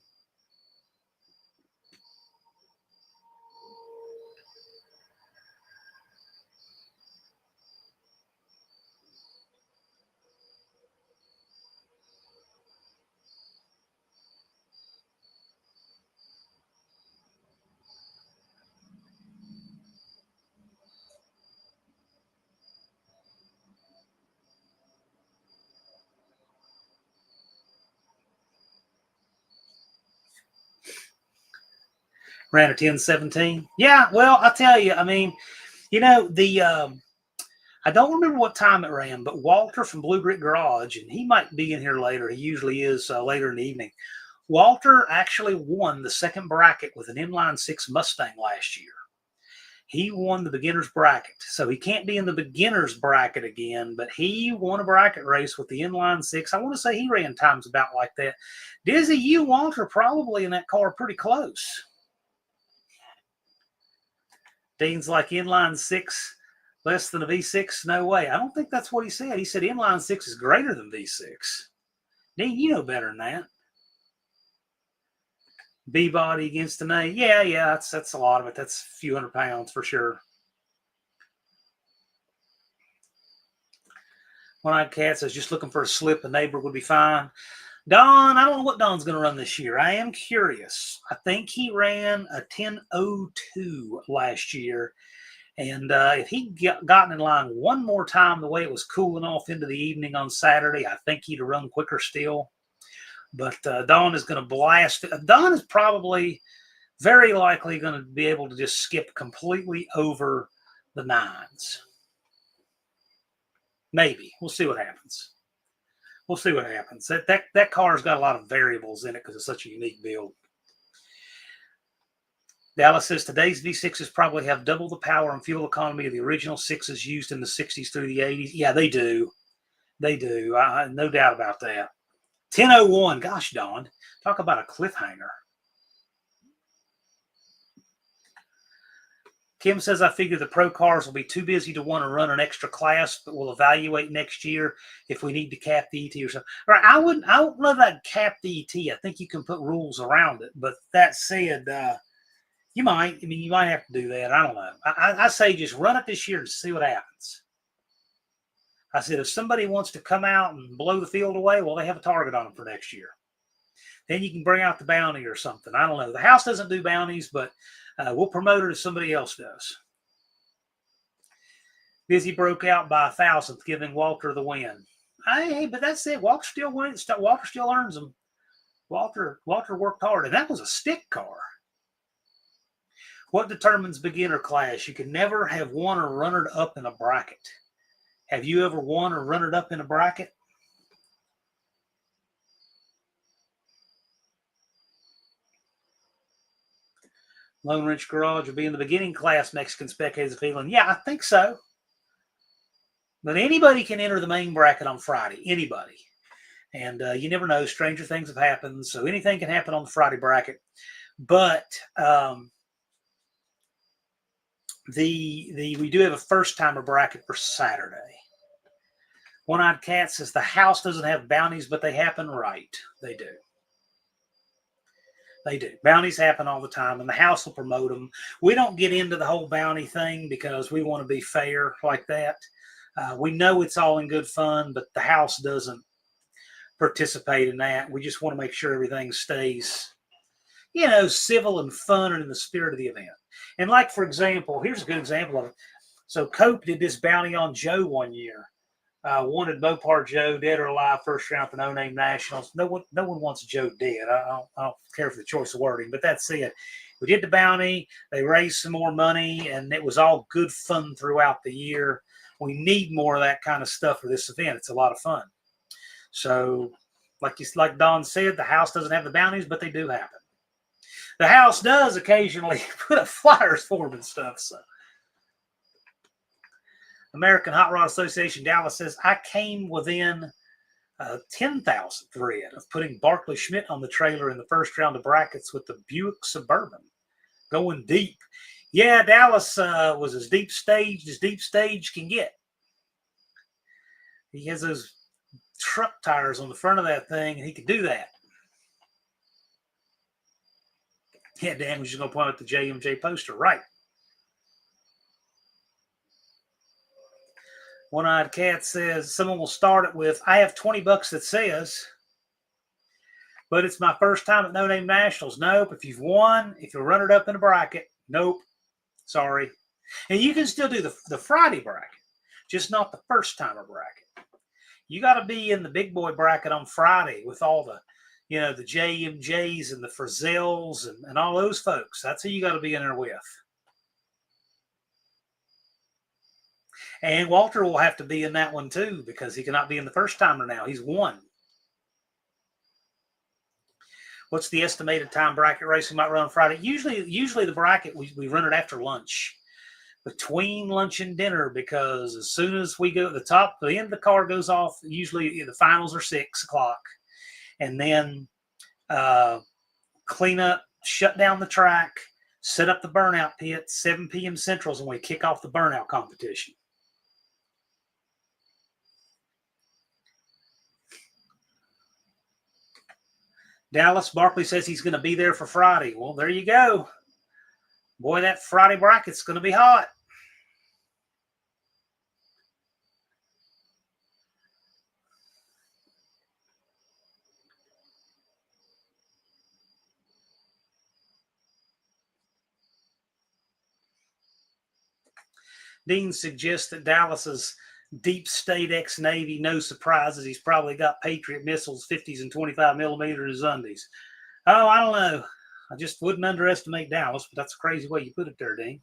Ran a 1017. Yeah, well, I'll tell you, I mean, I don't remember what time it ran, but Walter from Blue Grit Garage, and he might be in here later. He usually is later in the evening. Walter actually won the second bracket with an inline 6 Mustang last year. He won the beginner's bracket. So he can't be in the beginner's bracket again, but he won a bracket race with the inline 6. I want to say he ran times about like that. Dizzy, you, Walter, probably in that car pretty close. Dean's like inline 6 less than a V6? No way. I don't think that's what he said. He said inline 6 is greater than V6. Dean, you know better than that. B-body against an A. Yeah, that's a lot of it. That's a few hundred pounds for sure. One-Eyed Cat says, just looking for a slip. A neighbor would be fine. Don, I don't know what Don's going to run this year. I am curious. I think he ran a 10:02 last year. And if he gotten in line one more time the way it was cooling off into the evening on Saturday, I think he'd have run quicker still. But Don is going to blast it. Don is probably very likely going to be able to just skip completely over the 9s. Maybe. We'll see what happens. We'll see what happens. That car's got a lot of variables in it because it's such a unique build. Dallas says today's V6s probably have double the power and fuel economy of the original 6s used in the 60s through the 80s. Yeah, they do. They do. No doubt about that. 10:01. Gosh, Don. Talk about a cliffhanger. Kim says, I figure the pro cars will be too busy to want to run an extra class, but we'll evaluate next year if we need to cap the ET or something. All right, I don't know that I'd cap the ET. I think you can put rules around it. But that said, you might have to do that. I don't know. I say just run it this year and see what happens. I said, if somebody wants to come out and blow the field away, well, they have a target on them for next year. Then you can bring out the bounty or something. I don't know. The house doesn't do bounties, but we'll promote it if somebody else does. Busy broke out by 1,000th, giving Walter the win. Hey, but that's it. Walter still wins. Walter still earns them. Walter worked hard, and that was a stick car. What determines beginner class? You can never have won or runner up in a bracket. Have you ever won or runner up in a bracket? Lone Wrench Garage will be in the beginning class. Mexican Spec has a feeling. Yeah, I think so. But anybody can enter the main bracket on Friday. Anybody. And you never know. Stranger things have happened. So anything can happen on the Friday bracket. But we do have a first timer bracket for Saturday. One-Eyed Cat says the house doesn't have bounties, but they happen right. They do. They do. Bounties happen all the time, and the house will promote them. We don't get into the whole bounty thing because we want to be fair like that. We know it's all in good fun, but the house doesn't participate in that. We just want to make sure everything stays, civil and fun and in the spirit of the event. And like, for example, here's a good example of it. So Cope did this bounty on Joe one year. Wanted Mopar Joe, dead or alive, first round for No Name Nationals. No one wants Joe dead. I don't care for the choice of wording, but that's it. We did the bounty. They raised some more money, and it was all good fun throughout the year. We need more of that kind of stuff for this event. It's a lot of fun. So, like Don said, the house doesn't have the bounties, but they do happen. The house does occasionally put up flyers for them and stuff. So, American Hot Rod Association Dallas says, I came within 10,000 thread of putting Barkley Schmidt on the trailer in the first round of brackets with the Buick Suburban. Going deep. Yeah, Dallas was as deep stage can get. He has those truck tires on the front of that thing, and he could do that. Yeah, Dan was just going to point out the JMJ poster. Right. One-Eyed Cat says, someone will start it with, I have $20 that says, but it's my first time at No Name Nationals. Nope. If you've won, if you're runner up in a bracket, nope. Sorry. And you can still do the Friday bracket, just not the first timer bracket. You got to be in the big boy bracket on Friday with all the, the JMJs and the Frizzels and all those folks. That's who you got to be in there with. And Walter will have to be in that one too because he cannot be in the first timer now. He's won. What's the estimated time bracket race we might run on Friday? Usually the bracket, we run it after lunch, between lunch and dinner, because as soon as we go at the end of the car goes off, usually the finals are 6 o'clock. And then clean up, shut down the track, set up the burnout pit, 7 p.m. Centrals, and we kick off the burnout competition. Dallas Barkley says he's going to be there for Friday. Well, there you go. Boy, that Friday bracket's going to be hot. Dean suggests that Dallas's deep state ex-Navy, no surprises. He's probably got Patriot missiles, 50s and 25 millimeter in his undies. Oh, I don't know. I just wouldn't underestimate Dallas, but that's a crazy way you put it there, Dean.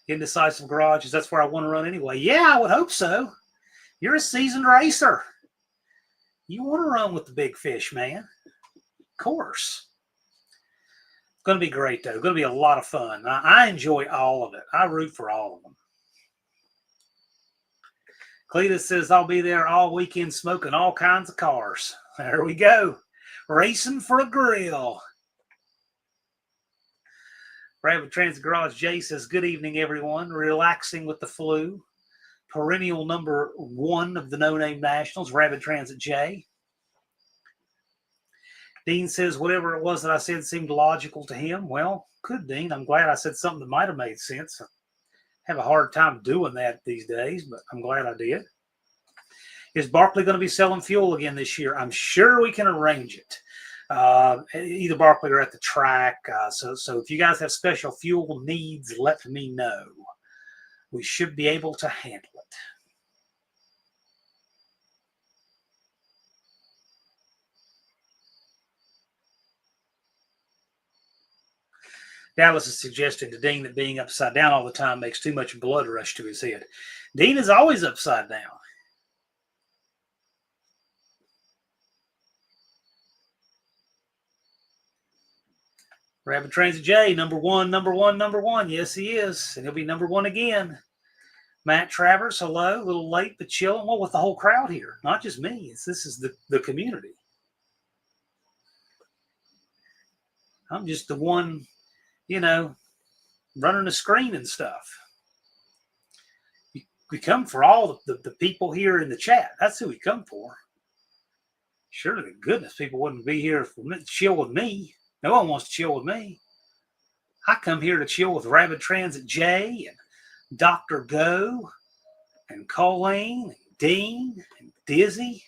Indecisive Garages, that's where I want to run anyway. Yeah, I would hope so. You're a seasoned racer. You want to run with the big fish, man. Of course. It's going to be great, though. It's going to be a lot of fun. I enjoy all of it. I root for all of them. Cletus says, I'll be there all weekend smoking all kinds of cars. There we go. Racing for a grill. Rabbit Transit Garage Jay says, good evening, everyone. Relaxing with the flu. Perennial number 1 of the No Name Nationals, Rabbit Transit J. Dean says, whatever it was that I said seemed logical to him. Well, good, Dean. I'm glad I said something that might have made sense. I have a hard time doing that these days, but I'm glad I did. Is Barkley going to be selling fuel again this year? I'm sure we can arrange it. Either Barkley or at the track. So if you guys have special fuel needs, let me know. We should be able to handle it. Dallas is suggesting to Dean that being upside down all the time makes too much blood rush to his head. Dean is always upside down. Rabbit Transit J, number one. Yes, he is. And he'll be number 1 again. Matt Travers, hello. A little late, but chilling. Well, with the whole crowd here. Not just me. This is the community. I'm just the one you know, running the screen and stuff. We come for all the people here in the chat. That's who we come for. Surely to goodness, people wouldn't be here to chill with me. No one wants to chill with me. I come here to chill with Rapid Transit Jay and Dr. Go and Colleen and Dean and Dizzy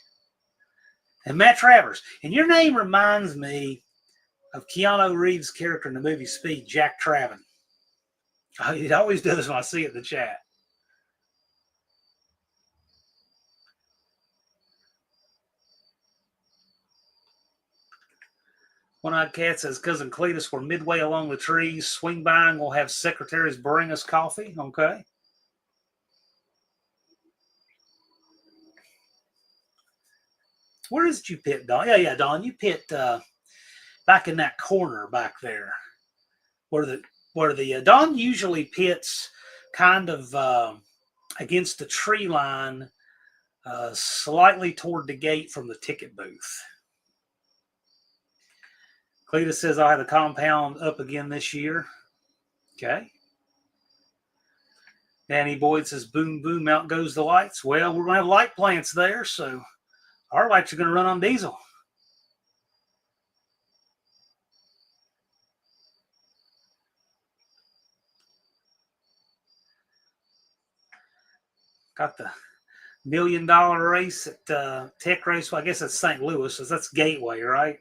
and Matt Travers. And your name reminds me of Keanu Reeves' character in the movie Speed, Jack Traven. It always does when I see it in the chat. One-Eyed Cat says, Cousin Cletus, we're midway along the trees. Swing by and we'll have secretaries bring us coffee. Okay. Where is it you pit, Don? Yeah, Don. You pit back in that corner back there. Where the Don usually pits kind of against the tree line, slightly toward the gate from the ticket booth. Cletus says, I'll have the compound up again this year. Okay. Danny Boyd says, boom, boom, out goes the lights. Well, we're going to have light plants there, so our lights are going to run on diesel. Got the $1 million race at Tech Race. Well, I guess that's St. Louis, so that's Gateway, right?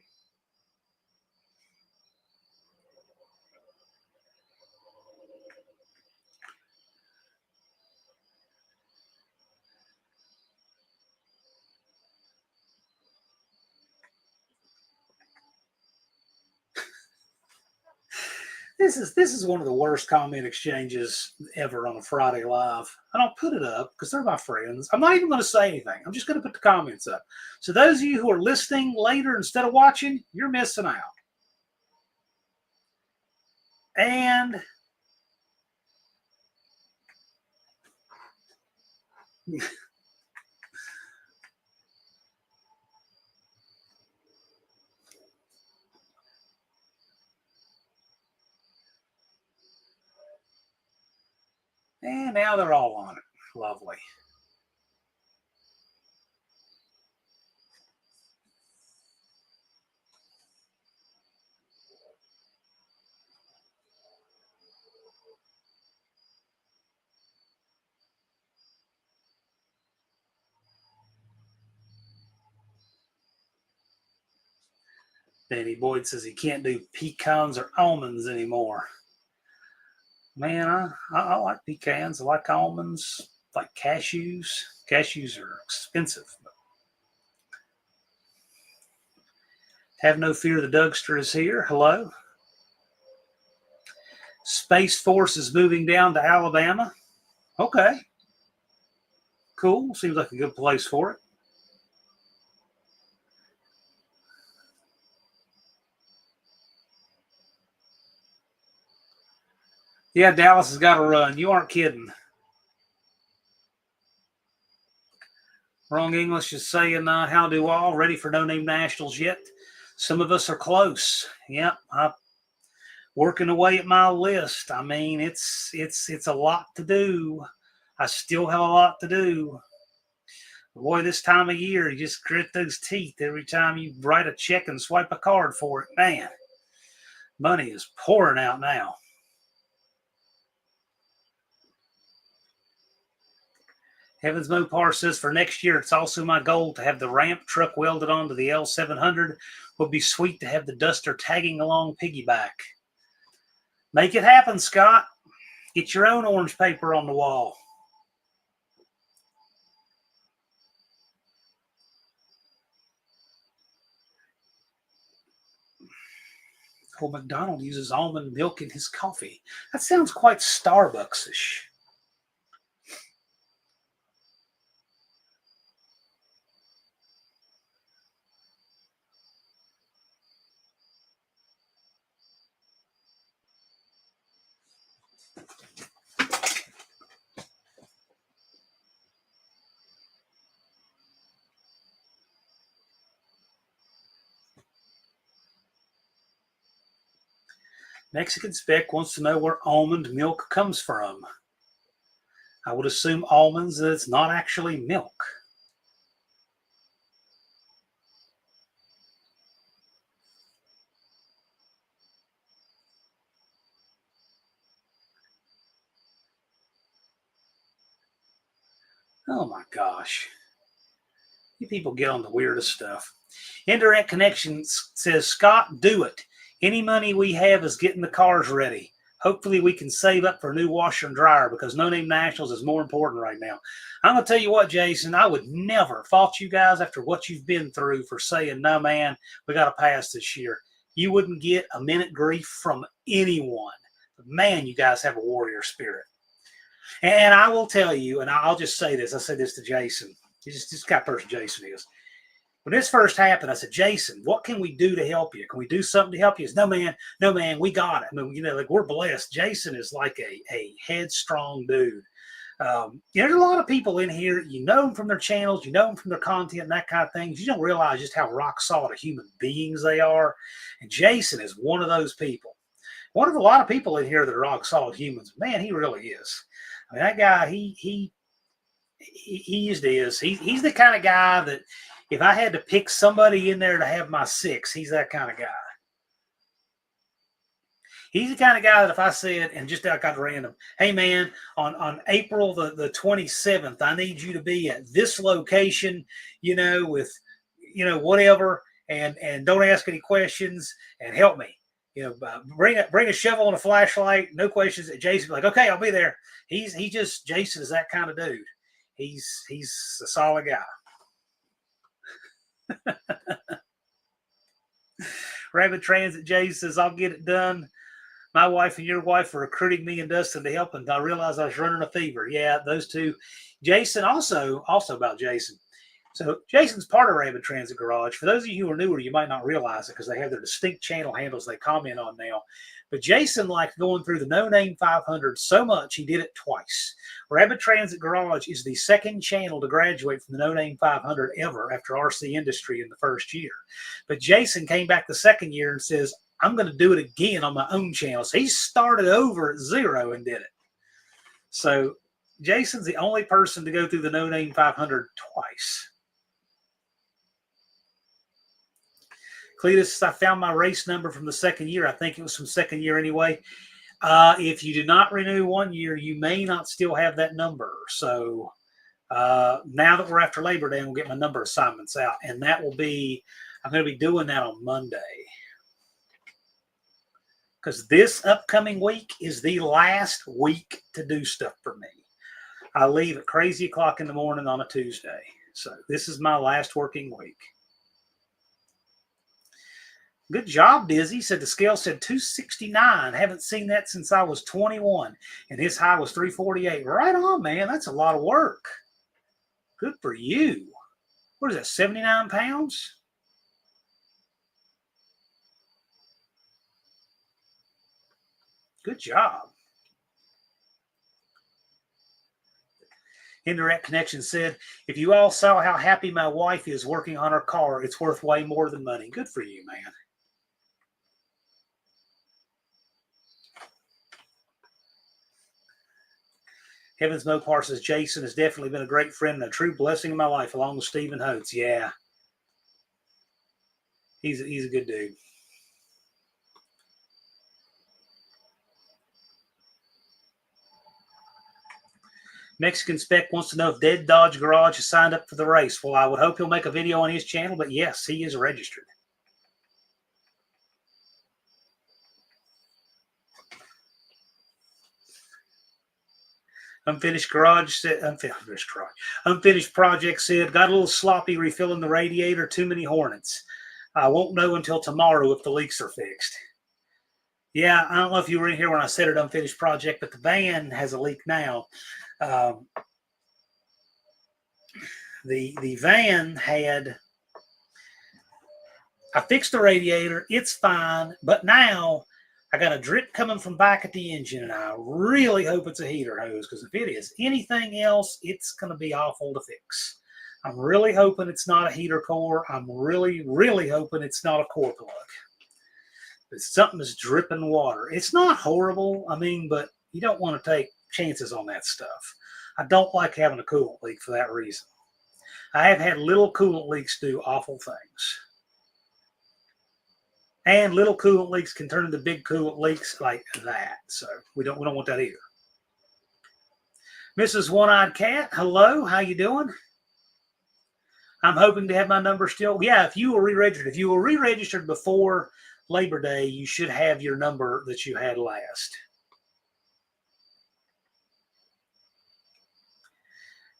This is one of the worst comment exchanges ever on a Friday Live. I don't put it up because they're my friends. I'm not even going to say anything. I'm just going to put the comments up. So those of you who are listening later instead of watching, you're missing out. And and now they're all on it. Lovely. Danny Boyd says he can't do pecans or almonds anymore. Man, I like pecans. I like almonds. I like cashews. Cashews are expensive. Have no fear, the Dougster is here. Hello. Space Force is moving down to Alabama. Okay. Cool. Seems like a good place for it. Yeah, Dallas has got to run. You aren't kidding. Wrong English is saying, how do all? Ready for No Name Nationals yet? Some of us are close. Yep. I'm working away at my list. I mean, it's a lot to do. I still have a lot to do. Boy, this time of year, you just grit those teeth every time you write a check and swipe a card for it. Man, money is pouring out now. Heavens Mopar says for next year, it's also my goal to have the ramp truck welded onto the L700. Would be sweet to have the Duster tagging along piggyback. Make it happen, Scott. Get your own orange paper on the wall. Oh, McDonald uses almond milk in his coffee. That sounds quite Starbucks-ish. Mexican Spec wants to know where almond milk comes from. I would assume almonds, that it's not actually milk. Oh my gosh. You people get on the weirdest stuff. Indirect Connections says, Scott, do it. Any money we have is getting the cars ready. Hopefully we can save up for a new washer and dryer because No Name Nationals is more important right now. I'm going to tell you what, Jason, I would never fault you guys after what you've been through for saying, no, man, we got to pass this year. You wouldn't get a minute grief from anyone. But man, you guys have a warrior spirit. And I will tell you, and I'll just say this. I say this to Jason. He's just the kind of person Jason is. When this first happened, I said, Jason, what can we do to help you? Can we do something to help you? He said, no, man, we got it. I mean, like we're blessed. Jason is like a headstrong dude. There's a lot of people in here, you know them from their channels, you know them from their content and that kind of thing. You don't realize just how rock solid human beings they are. And Jason is one of those people. One of a lot of people in here that are rock solid humans. Man, he really is. I mean, that guy, he just is. He's the kind of guy that if I had to pick somebody in there to have my six, he's that kind of guy. He's the kind of guy that if I said, and just like I random, hey man, on April the 27th, I need you to be at this location, with, whatever, and don't ask any questions and help me. Bring a shovel and a flashlight, no questions. Jason like, okay, I'll be there. Jason is that kind of dude. He's a solid guy. Rabbit Transit Jay says, I'll get it done. My wife and your wife are recruiting me and Dustin to help, and I realized I was running a fever. Yeah, those two. Jason, also about Jason. So Jason's part of Rabbit Transit Garage. For those of you who are newer, you might not realize it because they have their distinct channel handles they comment on now. But Jason liked going through the No Name 500 so much he did it twice. Rabbit Transit Garage is the second channel to graduate from the No Name 500 ever after RC Industry in the first year. But Jason came back the second year and says, I'm going to do it again on my own channel. So he started over at 0 and did it. So Jason's the only person to go through the No Name 500 twice. Cletus, I found my race number from the second year. I think it was from second year anyway. If you do not renew 1 year, you may not still have that number. So now that we're after Labor Day, we'll get my number assignments out. And that will be, I'm going to be doing that on Monday. Because this upcoming week is the last week to do stuff for me. I leave at crazy o'clock in the morning on a Tuesday. So this is my last working week. Good job, Dizzy. Said the scale said 269. Haven't seen that since I was 21. And his high was 348. Right on, man. That's a lot of work. Good for you. What is that, 79 pounds? Good job. Indirect Connection said, if you all saw how happy my wife is working on her car, it's worth way more than money. Good for you, man. Heavens Mopar says, Jason has definitely been a great friend and a true blessing in my life, along with Stephen Holtz. Yeah. He's a good dude. Mexican Spec wants to know if Dead Dodge Garage has signed up for the race. Well, I would hope he'll make a video on his channel, but yes, he is registered. Unfinished Project said, got a little sloppy refilling the radiator, too many Hornets. I won't know until tomorrow if the leaks are fixed. Yeah, I don't know if you were in here when I said it, Unfinished Project, but the van has a leak now. The van had, I fixed the radiator, it's fine, but now I got a drip coming from back at the engine, and I really hope it's a heater hose, because if it is anything else, it's going to be awful to fix. I'm really hoping it's not a heater core. I'm really, really hoping it's not a core plug. It's something that's dripping water. It's not horrible. I mean, but you don't want to take chances on that stuff. I don't like having a coolant leak for that reason. I have had little coolant leaks do awful things. And little coolant leaks can turn into big coolant leaks like that. So we don't want that either. Mrs. One-Eyed Cat, hello. How you doing? I'm hoping to have my number still. Yeah, if you were re-registered before Labor Day, you should have your number that you had last.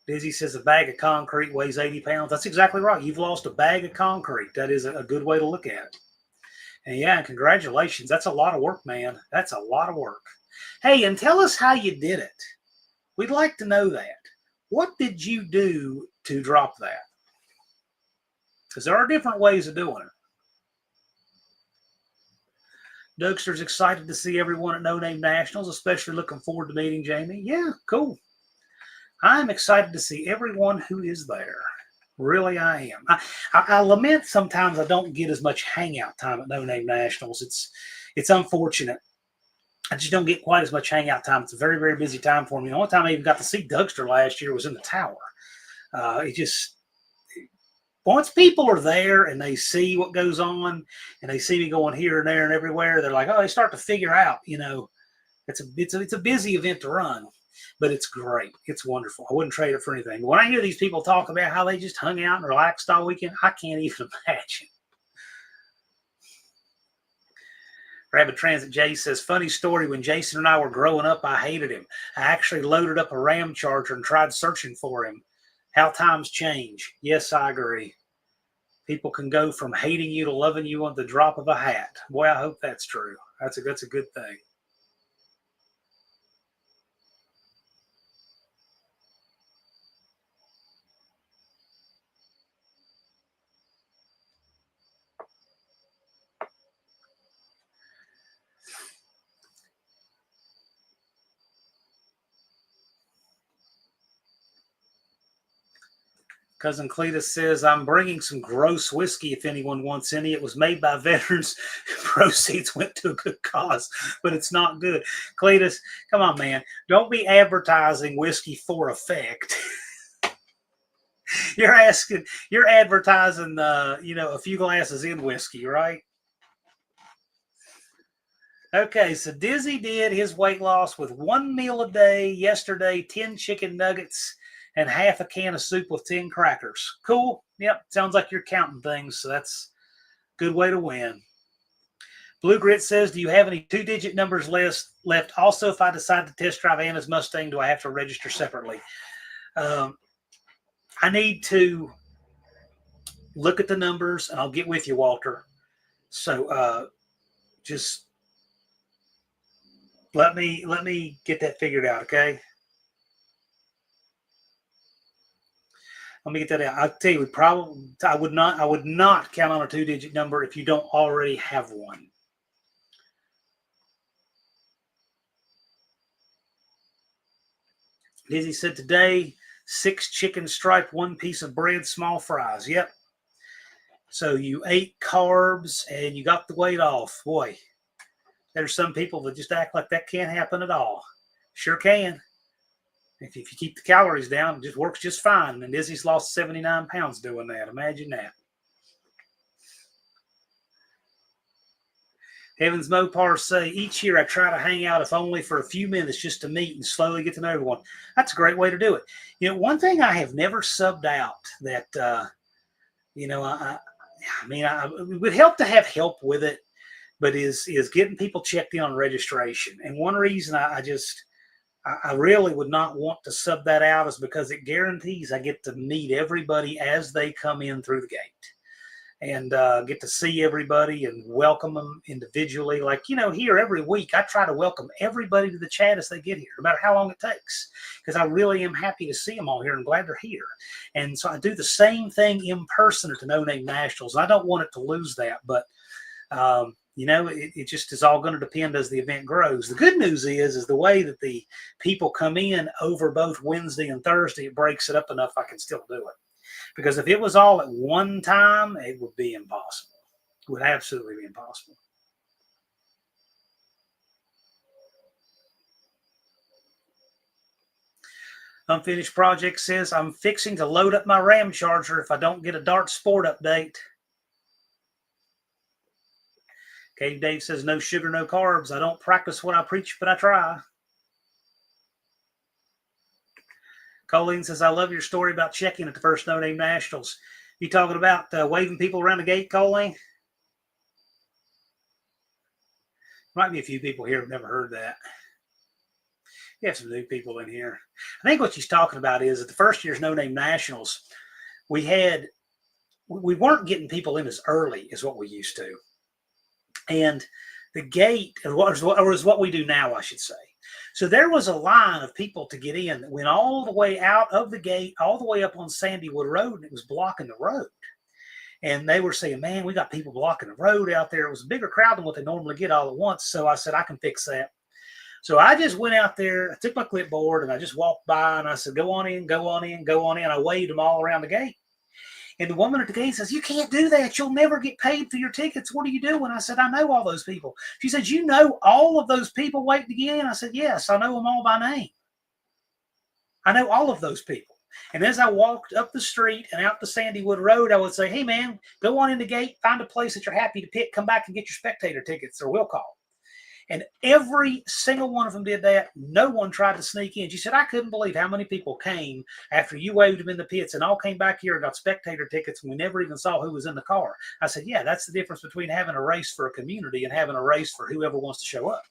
Dizzy says a bag of concrete weighs 80 pounds. That's exactly right. You've lost a bag of concrete. That is a good way to look at it. And yeah, congratulations. That's a lot of work, man. That's a lot of work. Hey, and tell us how you did it. We'd like to know that. What did you do to drop that? Because there are different ways of doing it. Dougster's excited to see everyone at No Name Nationals, especially looking forward to meeting Jamie. Yeah, cool. I'm excited to see everyone who is there. Really, I am. I lament sometimes I don't get as much hangout time at No Name Nationals. It's unfortunate. I just don't get quite as much hangout time. It's a very, very busy time for me. The only time I even got to see Dougster last year was in the tower. Once people are there and they see what goes on and they see me going here and there and everywhere, they're like, oh, they start to figure out, it's a busy event to run, but it's great. It's wonderful. I wouldn't trade it for anything. But when I hear these people talk about how they just hung out and relaxed all weekend, I can't even imagine. Rabbit Transit J says, funny story. When Jason and I were growing up, I hated him. I actually loaded up a Ram Charger and tried searching for him. How times change. Yes, I agree. People can go from hating you to loving you on the drop of a hat. Boy, I hope that's true. That's a good thing. Cousin Cletus says, I'm bringing some gross whiskey if anyone wants any. It was made by veterans. Proceeds went to a good cause, but it's not good. Cletus, come on, man. Don't be advertising whiskey for effect. You're advertising, a few glasses in whiskey, right? Okay, so Dizzy did his weight loss with 1 meal a day yesterday, 10 chicken nuggets, and half a can of soup with 10 crackers. Cool. Yep. Sounds like you're counting things. So that's a good way to win. Blue Grit says, do you have any 2-digit numbers left? Also, if I decide to test drive Anna's Mustang, do I have to register separately? I need to look at the numbers and I'll get with you, Walter. So just let me get that figured out. Okay. Let me get that out. I'll tell you, I would not count on a 2-digit number if you don't already have one. Lizzie said today, 6 chicken stripe, 1 piece of bread, small fries. Yep. So you ate carbs and you got the weight off. Boy, there's some people that just act like that can't happen at all. Sure can. If you keep the calories down, it just works just fine. And Izzy's lost 79 pounds doing that. Imagine that. Heavens Mopar say, each year I try to hang out if only for a few minutes just to meet and slowly get to know everyone. That's a great way to do it. One thing I have never subbed out that, it would help to have help with it, but is getting people checked in on registration. And one reason I really would not want to sub that out is because it guarantees I get to meet everybody as they come in through the gate and get to see everybody and welcome them individually. Like, here every week, I try to welcome everybody to the chat as they get here, no matter how long it takes, because I really am happy to see them all here and glad they're here. And so I do the same thing in person at the No Name Nationals. I don't want it to lose that, but it just is all going to depend as the event grows. The good news is the way that the people come in over both Wednesday and Thursday, it breaks it up enough I can still do it. Because if it was all at one time, it would be impossible. It would absolutely be impossible. Unfinished Project says, I'm fixing to load up my RAM charger if I don't get a Dart Sport update. Cave Dave says, no sugar, no carbs. I don't practice what I preach, but I try. Colleen says, I love your story about checking at the first No Name Nationals. You talking about waving people around the gate, Colleen? Might be a few people here who've never heard that. You have some new people in here. I think what she's talking about is at the first year's No Name Nationals, we weren't getting people in as early as what we used to. And the gate, or is what we do now, I should say. So there was a line of people to get in that went all the way out of the gate, all the way up on Sandywood Road, and it was blocking the road. And they were saying, man, we got people blocking the road out there. It was a bigger crowd than what they normally get all at once. So I said, I can fix that. So I just went out there, I took my clipboard, and I just walked by, and I said, go on in, go on in, go on in. I waved them all around the gate. And the woman at the gate says, you can't do that. You'll never get paid for your tickets. What do you do? And I said, I know all those people. She said, you know all of those people waiting to get in? I said, yes, I know them all by name. I know all of those people. And as I walked up the street and out the Sandywood Road, I would say, hey, man, go on in the gate, find a place that you're happy to pick, come back and get your spectator tickets, or we'll call. And every single one of them did that. No one tried to sneak in. She said, I couldn't believe how many people came after you waved them in the pits and all came back here and got spectator tickets, and we never even saw who was in the car. I said, yeah, that's the difference between having a race for a community and having a race for whoever wants to show up.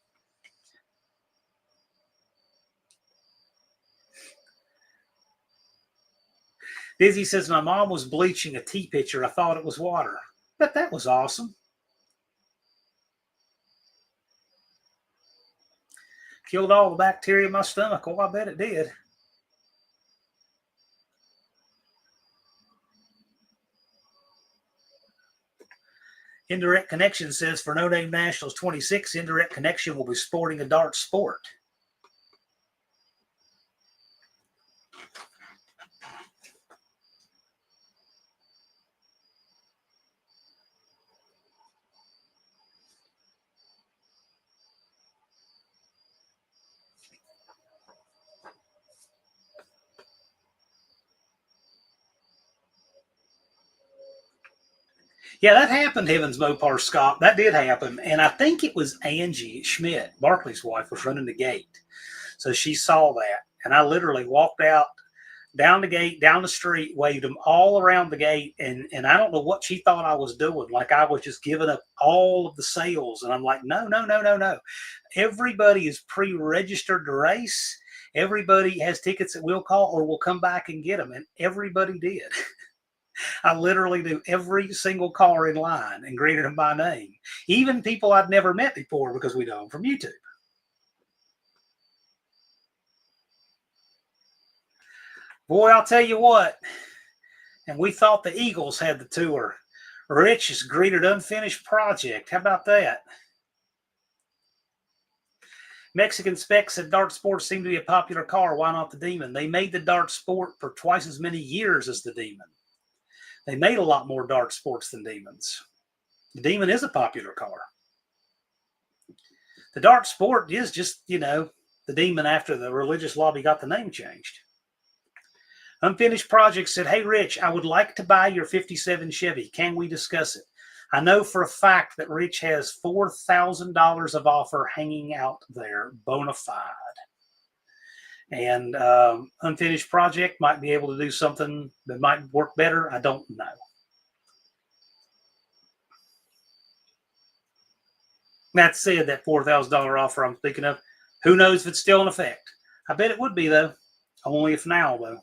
Dizzy says, my mom was bleaching a tea pitcher. I thought it was water. But that was awesome. Killed all the bacteria in my stomach. Oh, I bet it did. Indirect Connection says, for No Name Nationals 26, Indirect Connection will be sporting a Dart Sport. Yeah, that happened, Heavens Mopar Scott. That did happen. And I think it was Angie Schmidt, Barkley's wife, was running the gate. So she saw that. And I literally walked out down the gate, down the street, waved them all around the gate. And I don't know what she thought I was doing. Like I was just giving up all of the sales. And I'm like, no, no, no, no, no. Everybody is pre-registered to race. Everybody has tickets that we'll call or we'll come back and get them. And everybody did. I literally knew every single caller in line and greeted them by name. Even people I'd never met before because we know them from YouTube. Boy, I'll tell you what. And we thought the Eagles had the tour. Rich has greeted Unfinished Project. How about that? Mexican Spec said Dart Sport seemed to be a popular car. Why not the Demon? They made the Dart Sport for twice as many years as the Demon. They made a lot more Dart Sports than Demons. The Demon is a popular car. The Dart Sport is just, the Demon after the religious lobby got the name changed. Unfinished Project said, hey, Rich, I would like to buy your 57 Chevy. Can we discuss it? I know for a fact that Rich has $4,000 of offer hanging out there, bona fide. And Unfinished Project might be able to do something that might work better. I don't know. That said, that $4,000 offer I'm speaking of, who knows if it's still in effect? I bet it would be, though. Only if now, though.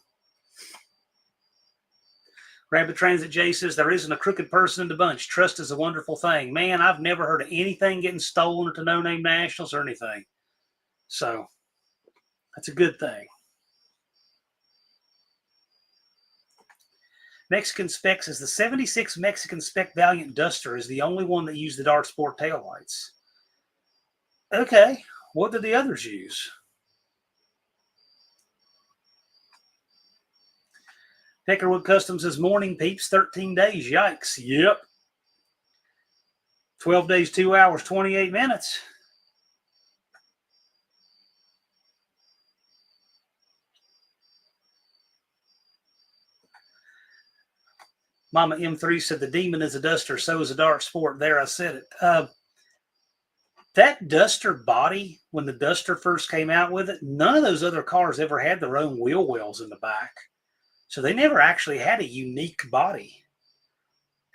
Rabbit Transit J says, there isn't a crooked person in the bunch. Trust is a wonderful thing. Man, I've never heard of anything getting stolen at the No Name Nationals or anything. So, that's a good thing. Mexican Spec says, the 76 Mexican Spec Valiant Duster is the only one that used the Dart Sport taillights. Okay, what did the others use? Peckerwood Customs says, morning peeps, 13 days. Yikes. Yep. 12 days, 2 hours, 28 minutes. Mama M3 said the Demon is a duster, so is a dart sport. There, I said it. That duster body, when the duster first came out with it, none of those other cars ever had their own wheel wells in the back. So they never actually had a unique body.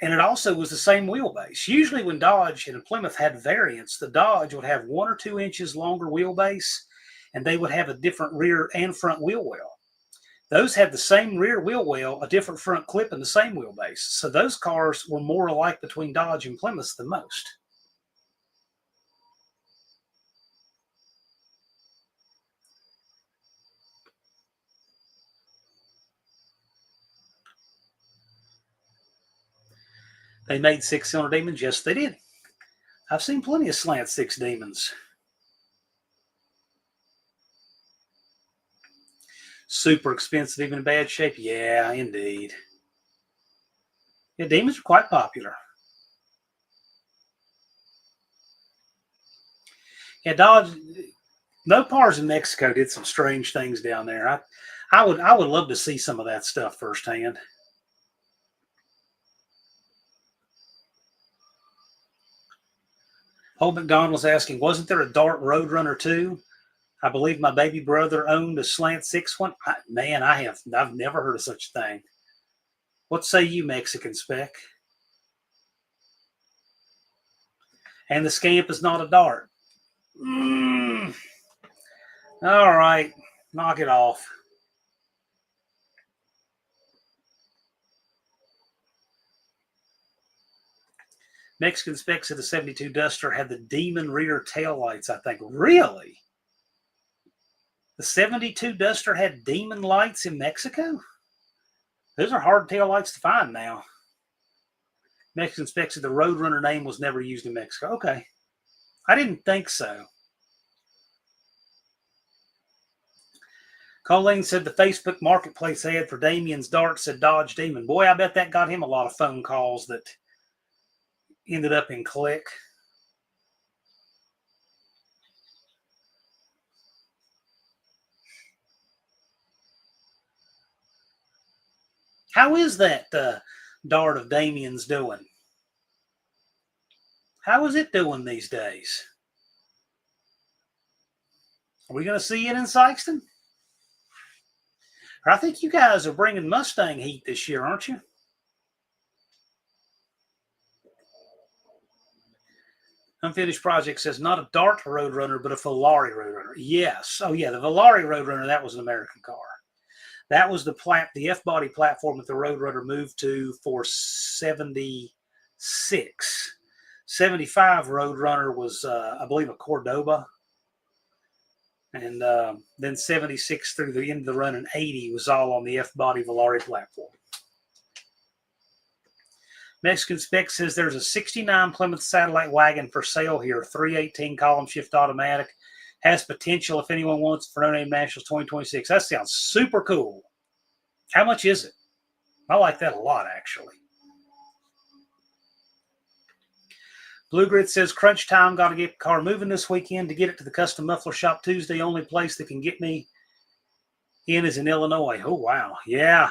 And it also was the same wheelbase. Usually when Dodge and Plymouth had variants, the Dodge would have 1 or 2 inches longer wheelbase, and they would have a different rear and front wheel well. Those had the same rear wheel well, a different front clip, and the same wheelbase. So those cars were more alike between Dodge and Plymouth than most. They made 6-cylinder Demons? Yes, they did. I've seen plenty of slant 6 Demons. Super expensive, even in bad shape? Yeah, indeed. Yeah, Demons are quite popular. Yeah, Dodge, no Pars in Mexico did some strange things down there. I would love to see some of that stuff firsthand. Old McDonald's asking, wasn't there a Dart Roadrunner too? I believe my baby brother owned a slant 6 one. I've never heard of such a thing. What say you, Mexican Spec? And the Scamp is not a Dart. All right, knock it off. Mexican Spec said the 72 Duster had the Demon rear taillights, I think. Really? The 72 Duster had Demon lights in Mexico? Those are hard taillights to find now. Mexican Spec said the Roadrunner name was never used in Mexico. Okay. I didn't think so. Colleen said the Facebook Marketplace ad for Damien's Dart said Dodge Demon. Boy, I bet that got him a lot of phone calls that ended up in click. How is that Dart of Damien's doing? How is it doing these days? Are we going to see it in Sykeston? I think you guys are bringing Mustang heat this year, aren't you? Unfinished Project says not a Dart Roadrunner, but a Volare Roadrunner. Yes. Oh, yeah. The Volare Roadrunner, that was an American car. That was the F-body platform that the Roadrunner moved to for 76. 75 Roadrunner was, I believe, a Cordoba. And then 76 through the end of the run and 80 was all on the F-body Volare platform. Mexican Spec says there's a 69 Plymouth satellite wagon for sale here, 318 column shift automatic. Has potential if anyone wants for No Name Nationals 2026. That sounds super cool. How much is it? I like that a lot, actually. Blue Grid says crunch time. Got to get the car moving this weekend to get it to the custom muffler shop Tuesday. Only place that can get me in is in Illinois. Oh, wow. Yeah.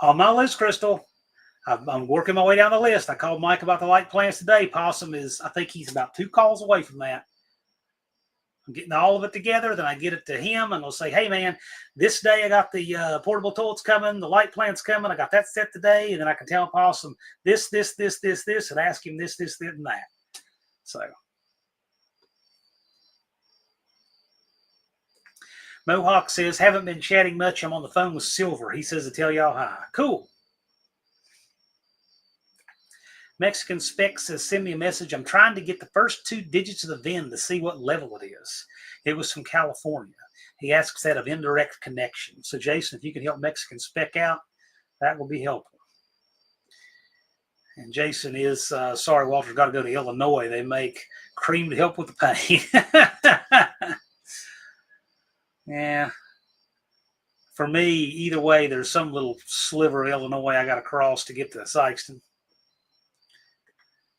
On my list, Crystal. I'm working my way down the list. I called Mike about the light plans today. Possum is, I think he's about 2 calls away from that. I'm getting all of it together. Then I get it to him, and I'll say, hey, man, this day I got the portable toilets coming. The light plant's coming. I got that set today. And then I can tell Possum this, and ask him this, and that. So. Mohawk says, haven't been chatting much. I'm on the phone with Silver. He says to tell y'all hi. Cool. Mexican Spec says, send me a message. I'm trying to get the first 2 digits of the VIN to see what level it is. It was from California. He asks that of indirect connection. So, Jason, if you can help Mexican Spec out, that will be helpful. And Jason is, sorry, Walter's got to go to Illinois. They make cream to help with the pain. Yeah. For me, either way, there's some little sliver of Illinois I got to cross to get to Sykeston.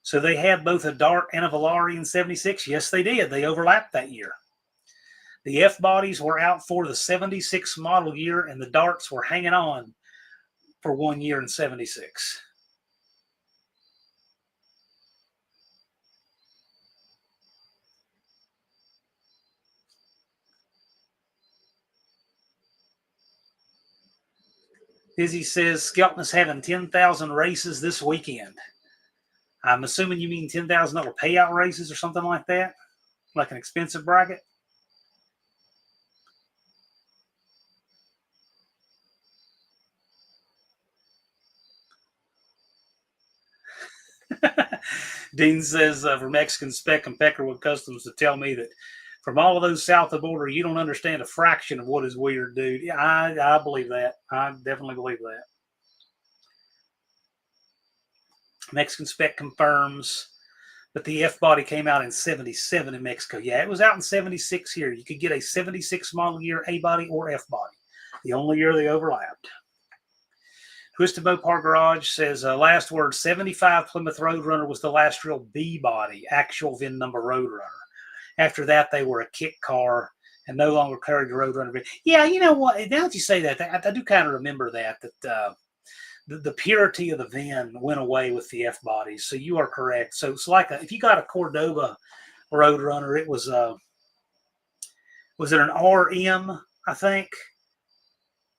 So they had both a Dart and a Volare in 76? Yes, they did. They overlapped that year. The F-bodies were out for the 76 model year, and the darts were hanging on for 1 year in 76. Izzy says Skelton is having 10,000 races this weekend. I'm assuming you mean $10,000 payout races or something like that, like an expensive bracket. Dean says for Mexican Spec and Peckerwood Customs to tell me that from all of those south of the border, you don't understand a fraction of what is weird, dude. Yeah, I believe that. I definitely believe that. Mexican Spec confirms, but the F body came out in 77 in Mexico. Yeah, it was out in 76 here. You could get a 76 model year A body or F body. The only year they overlapped. Twisted Mopar Garage says, last word, 75 Plymouth Roadrunner was the last real B body, actual VIN number Roadrunner. After that, they were a kit car and no longer carried the Roadrunner. Yeah, you know what? Now that you say that, I do kind of remember that the purity of the VIN went away with the F bodies. So you are correct. So it's like if you got a Cordoba Roadrunner, it was it an RM, I think,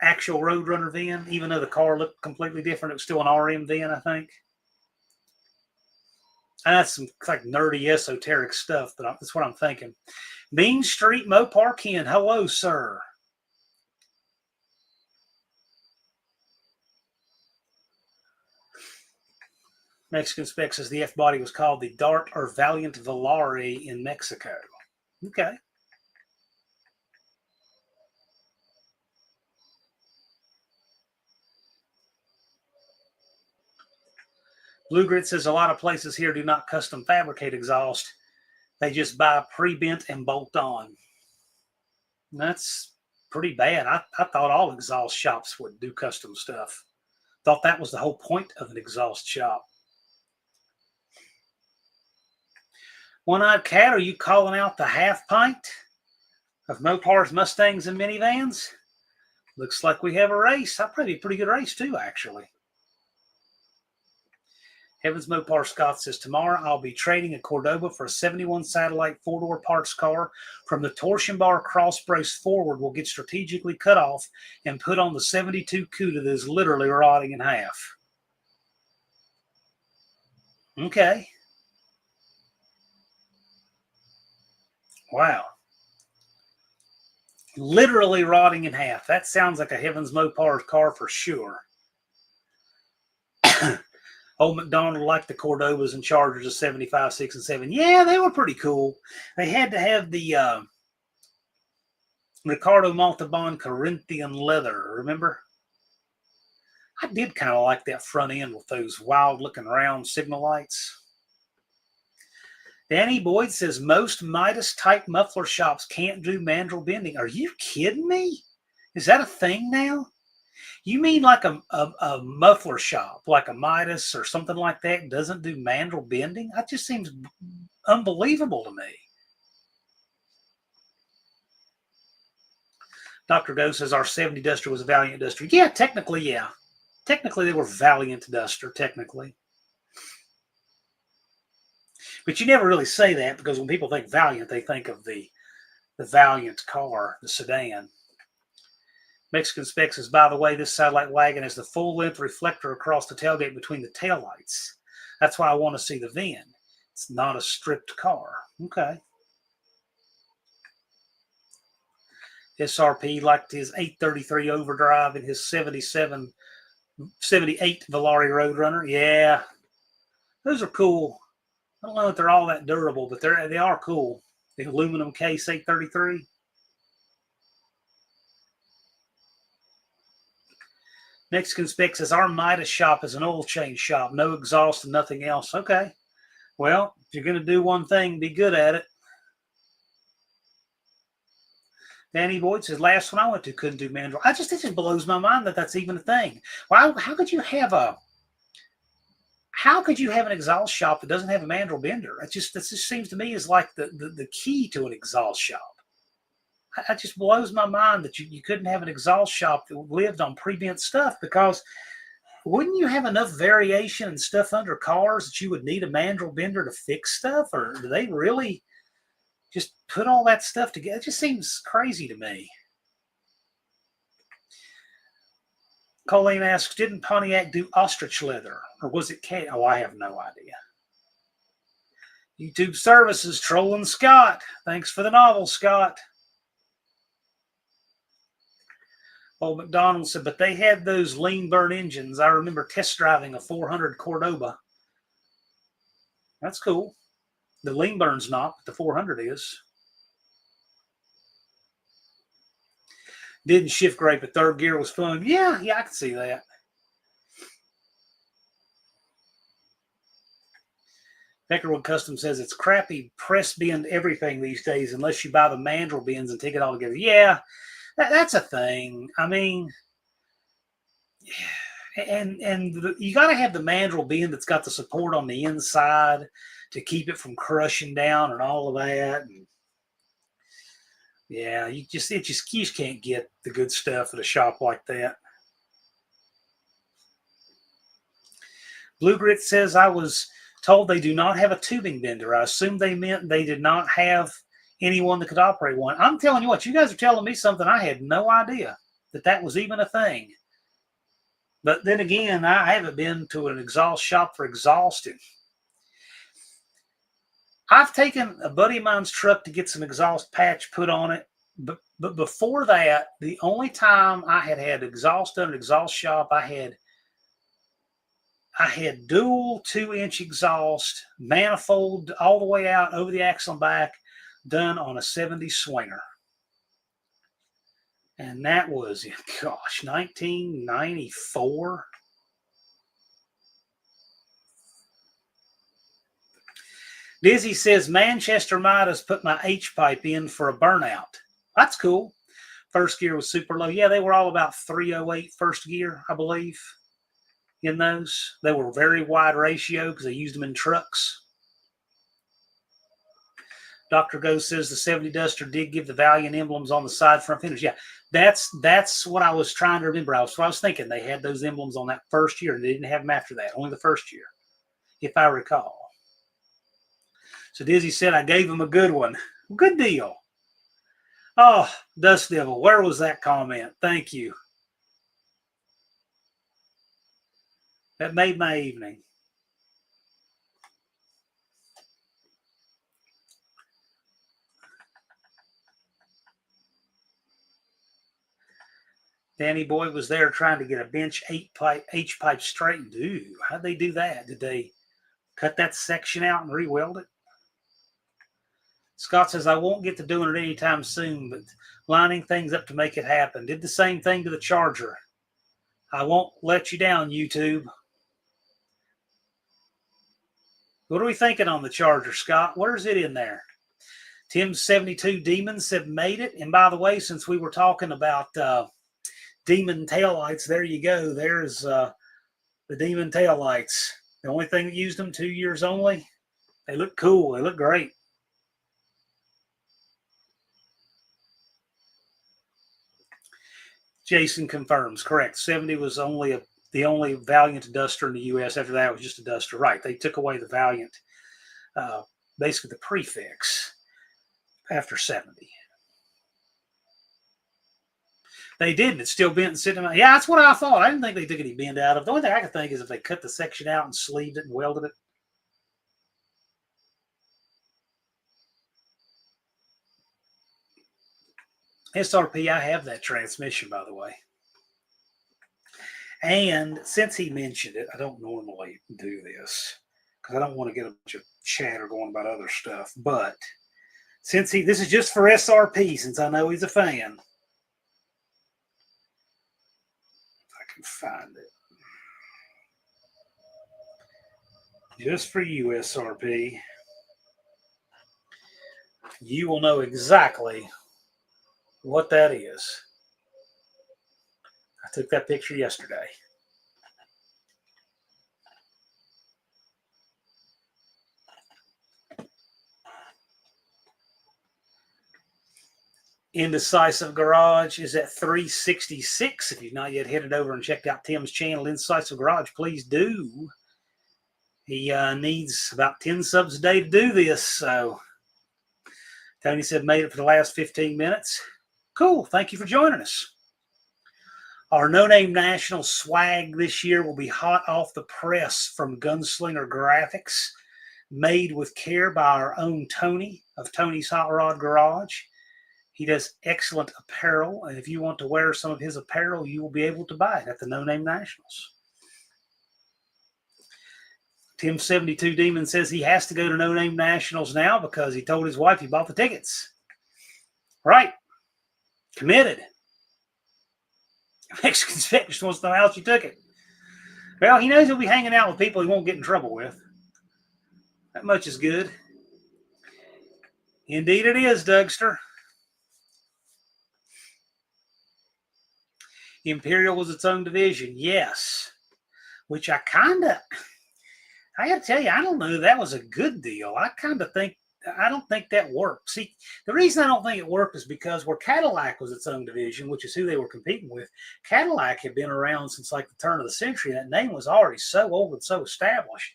actual Roadrunner VIN, even though the car looked completely different, it was still an RM VIN, I think. And that's some like nerdy esoteric stuff, but that's what I'm thinking. Main Street Mopar Ken, hello, sir. Mexican Spec says the F body was called the Dart or Valiant Volare in Mexico. Okay. Blue Grit says a lot of places here do not custom fabricate exhaust. They just buy pre-bent and bolt on. That's pretty bad. I thought all exhaust shops would do custom stuff. Thought that was the whole point of an exhaust shop. One-Eyed Cat, are you calling out the half pint of Mopars, Mustangs, and minivans? Looks like we have a race. That'll probably be a pretty good race too, actually. Heavens Mopar Scott says, tomorrow I'll be trading a Cordoba for a 71 Satellite four-door parts car. From the torsion bar cross brace forward will get strategically cut off and put on the 72 Cuda that is literally rotting in half. Okay. Wow. Literally rotting in half. That sounds like a Heavens Mopar car for sure. Old McDonald liked the Cordobas and Chargers of 75, 6, and 7. Yeah, they were pretty cool. They had to have the Ricardo Montalban Corinthian leather, remember? I did kind of like that front end with those wild-looking round signal lights. Danny Boyd says, most Midas-type muffler shops can't do mandrel bending. Are you kidding me? Is that a thing now? You mean like a muffler shop, like a Midas or something like that, doesn't do mandrel bending? That just seems unbelievable to me. Dr. Doe says our 70 Duster was a Valiant Duster. Yeah, technically, yeah. Technically, they were Valiant Duster, technically. But you never really say that because when people think Valiant, they think of the Valiant car, the sedan. Mexican Spec says, by the way, this satellite wagon has the full-length reflector across the tailgate between the taillights. That's why I want to see the VIN. It's not a stripped car. Okay. SRP liked his 833 overdrive and his 78 Volare Roadrunner. Yeah. Those are cool. I don't know if they're all that durable, but they are cool. The aluminum case 833. Mexican Spec says, our Midas shop is an oil change shop. No exhaust and nothing else. Okay. Well, if you're going to do one thing, be good at it. Danny Boyd says, last one I went to couldn't do mandrel. It just blows my mind that that's even a thing. Why? How could you have an exhaust shop that doesn't have a mandrel bender? That just seems to me is like the key to an exhaust shop. It just blows my mind that you couldn't have an exhaust shop that lived on pre-bent stuff, because wouldn't you have enough variation and stuff under cars that you would need a mandrel bender to fix stuff? Or do they really just put all that stuff together? It just seems crazy to me. Colleen asks, didn't Pontiac do ostrich leather, or was it cat? Oh, I have no idea. YouTube services, trolling Scott. Thanks for the novel, Scott. Old McDonald said, but they had those lean burn engines. I remember test driving a 400 Cordoba. That's cool. The lean burn's not, but the 400 is. Didn't shift great, but third gear was fun. Yeah, I can see that. Peckerwood Custom says it's crappy press bend everything these days unless you buy the mandrel bends and take it all together. Yeah, that's a thing. I mean, and you got to have the mandrel bend that's got the support on the inside to keep it from crushing down and all of that. And yeah, you just can't get the good stuff at a shop like that. Blue Grit says, I was told they do not have a tubing bender. I assume they meant they did not have anyone that could operate one. I'm telling you what, you guys are telling me something I had no idea that was even a thing. But then again, I haven't been to an exhaust shop for exhausting. I've taken a buddy of mine's truck to get some exhaust patch put on it. But before that, the only time I had exhaust done at an exhaust shop, I had dual 2-inch exhaust, manifold all the way out over the axle and back, done on a 70 Swinger. And that was, 1994. Dizzy says, Manchester Midas put my H-pipe in for a burnout. That's cool. First gear was super low. Yeah, they were all about 308 first gear, I believe, in those. They were very wide ratio because they used them in trucks. Dr. Go says the 70 Duster did give the Valiant emblems on the side front fenders. Yeah, that's what I was trying to remember. I was thinking they had those emblems on that first year, and they didn't have them after that, only the first year, if I recall. So Dizzy said I gave him a good one. Good deal. Oh, Dust Devil, where was that comment? Thank you. That made my evening. Danny Boy was there trying to get a bench H-pipe straightened. Ooh, how'd they do that? Did they cut that section out and re-weld it? Scott says, I won't get to doing it anytime soon, but lining things up to make it happen. Did the same thing to the Charger. I won't let you down, YouTube. What are we thinking on the Charger, Scott? Where's it in there? Tim's 72 Demons have made it. And by the way, since we were talking about Demon taillights, there you go. There's the Demon taillights. The only thing that used them 2 years only. They look cool. They look great. Jason confirms. Correct. 70 was the only Valiant Duster in the U.S. After that, it was just a Duster. Right. They took away the Valiant, basically the prefix after 70. They didn't. It's still bent and sitting. Yeah, that's what I thought. I didn't think they took any bend out of it. The only thing I could think is if they cut the section out and sleeved it and welded it. SRP, I have that transmission, by the way. And since he mentioned it, I don't normally do this because I don't want to get a bunch of chatter going about other stuff. But since this is just for SRP, since I know he's a fan. If I can find it. Just for you, SRP. You will know exactly what that is. I took that picture yesterday. Indecisive Garage is at 366. If you've not yet headed over and checked out Tim's channel, Indecisive Garage, please do. He needs about 10 subs a day to do this. So Tony said made it for the last 15 minutes. Cool. Thank you for joining us. Our No Name Nationals swag this year will be hot off the press from Gunslinger Graphics, made with care by our own Tony of Tony's Hot Rod Garage. He does excellent apparel, and if you want to wear some of his apparel, you will be able to buy it at the No Name Nationals. Tim72 Demon says he has to go to No Name Nationals now because he told his wife he bought the tickets. Right. Committed. Mexican Spec just wants to know how she took it. Well, he knows he'll be hanging out with people he won't get in trouble with. That much is good. Indeed it is, Dougster. Imperial was its own division, yes. Which I got to tell you, I don't know that was a good deal. I don't think that worked. See, the reason I don't think it worked is because where Cadillac was its own division, which is who they were competing with, Cadillac had been around since like the turn of the century. That name was already so old and so established.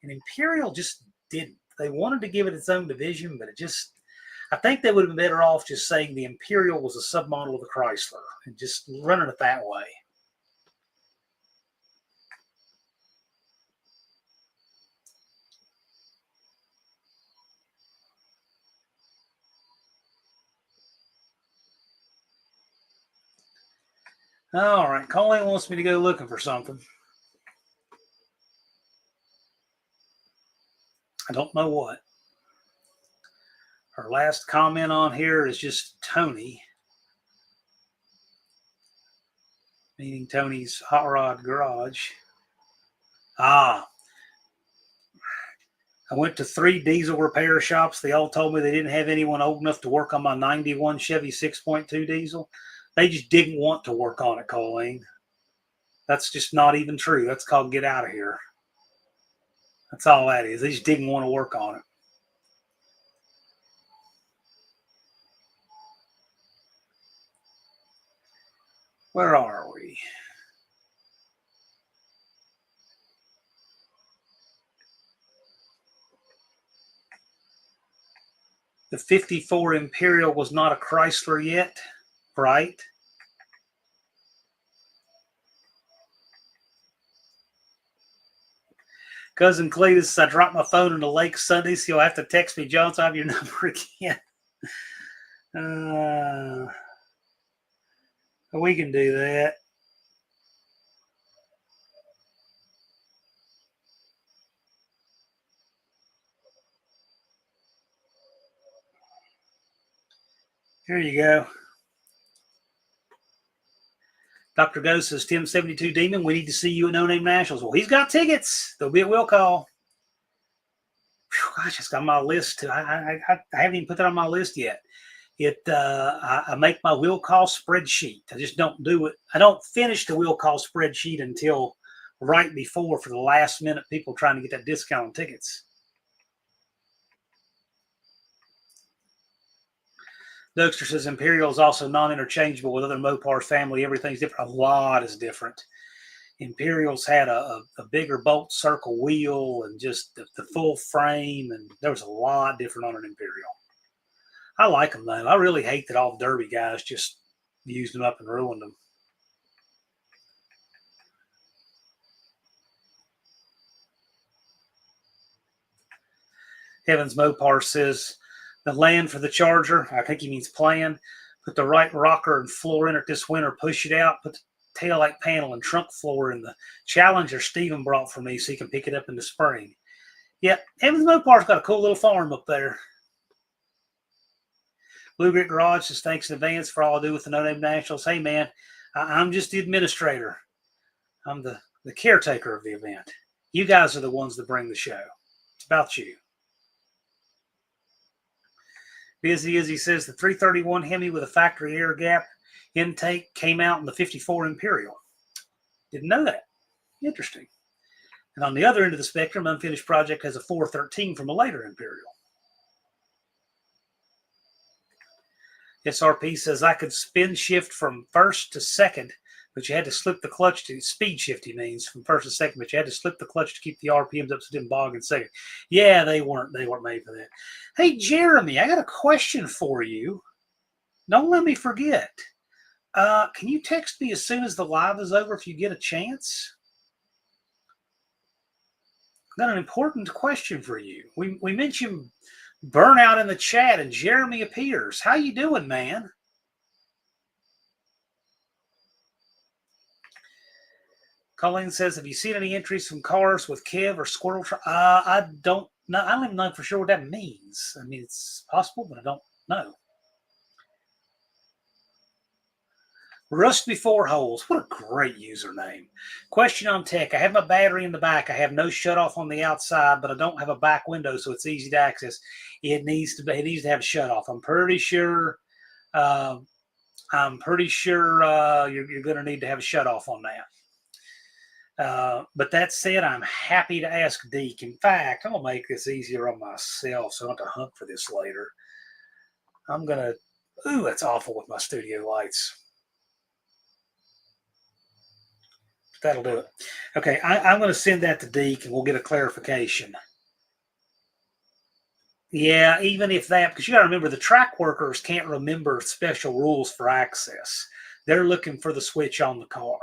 And Imperial just didn't. They wanted to give it its own division, but I think they would have been better off just saying the Imperial was a submodel of the Chrysler and just running it that way. All right, Colleen wants me to go looking for something. I don't know what. Her last comment on here is just Tony, meaning Tony's Hot Rod Garage. I went to 3 diesel repair shops. They all told me they didn't have anyone old enough to work on my 91 Chevy 6.2 diesel. They just didn't want to work on it, Colleen. That's just not even true. That's called get out of here. That's all that is. They just didn't want to work on it. Where are we? The 54 Imperial was not a Chrysler yet, right? Cousin Cletus, I dropped my phone in the lake Sunday, so you'll have to text me, John, so I have your number again. We can do that. Here you go. Dr. Go says, Tim72 Demon, we need to see you at No Name Nationals. Well, he's got tickets. There'll be a will call. Whew, gosh, it's got my list. I haven't even put that on my list yet. I make my will call spreadsheet. I just don't do it. I don't finish the will call spreadsheet until right before for the last minute people trying to get that discount on tickets. Dougster says Imperial is also non-interchangeable with other Mopar family. Everything's different. A lot is different. Imperials had a bigger bolt circle wheel and just the full frame, and there was a lot different on an Imperial. I like them, though. I really hate that all the Derby guys just used them up and ruined them. Heavens Mopar says, the land for the Charger, I think he means plan, put the right rocker and floor in it this winter, push it out, put the taillight panel and trunk floor in the Challenger Steven brought for me so he can pick it up in the spring. Yep, Heavens Mopar's got a cool little farm up there. Blue Grit Garage says, thanks in advance for all I do with the No Name Nationals. Hey, man, I'm just the administrator. I'm the caretaker of the event. You guys are the ones that bring the show. It's about you. Busy as he says, the 331 Hemi with a factory air gap intake came out in the 54 Imperial. Didn't know that. Interesting. And on the other end of the spectrum, Unfinished Project has a 413 from a later Imperial. SRP says I could spin shift from first to second, but you had to slip the clutch to speed shift. He means from first to second, but you had to slip the clutch to keep the RPMs up so it didn't bog in second. Yeah, they weren't made for that. Hey, Jeremy, I got a question for you. Don't let me forget. Can you text me as soon as the live is over if you get a chance? I've got an important question for you. We mentioned burnout in the chat, and Jeremy appears. How you doing, man? Colleen says, have you seen any entries from cars with Kev or Squirrel? I don't know. I don't even know for sure what that means. I mean, it's possible, but I don't know. Rust before holes. What a great username. Question on tech. I have my battery in the back. I have no shut off on the outside, but I don't have a back window, so it's easy to access. It needs to have a shut off. I'm pretty sure. You're going to need to have a shut off on that. But that said, I'm happy to ask Deke. In fact, I'm going to make this easier on myself so I don't have to hunt for this later. I'm going to, ooh, that's awful with my studio lights. That'll do it. Okay, I'm going to send that to Deke and we'll get a clarification. Yeah, even if that, because you got to remember the track workers can't remember special rules for access. They're looking for the switch on the car.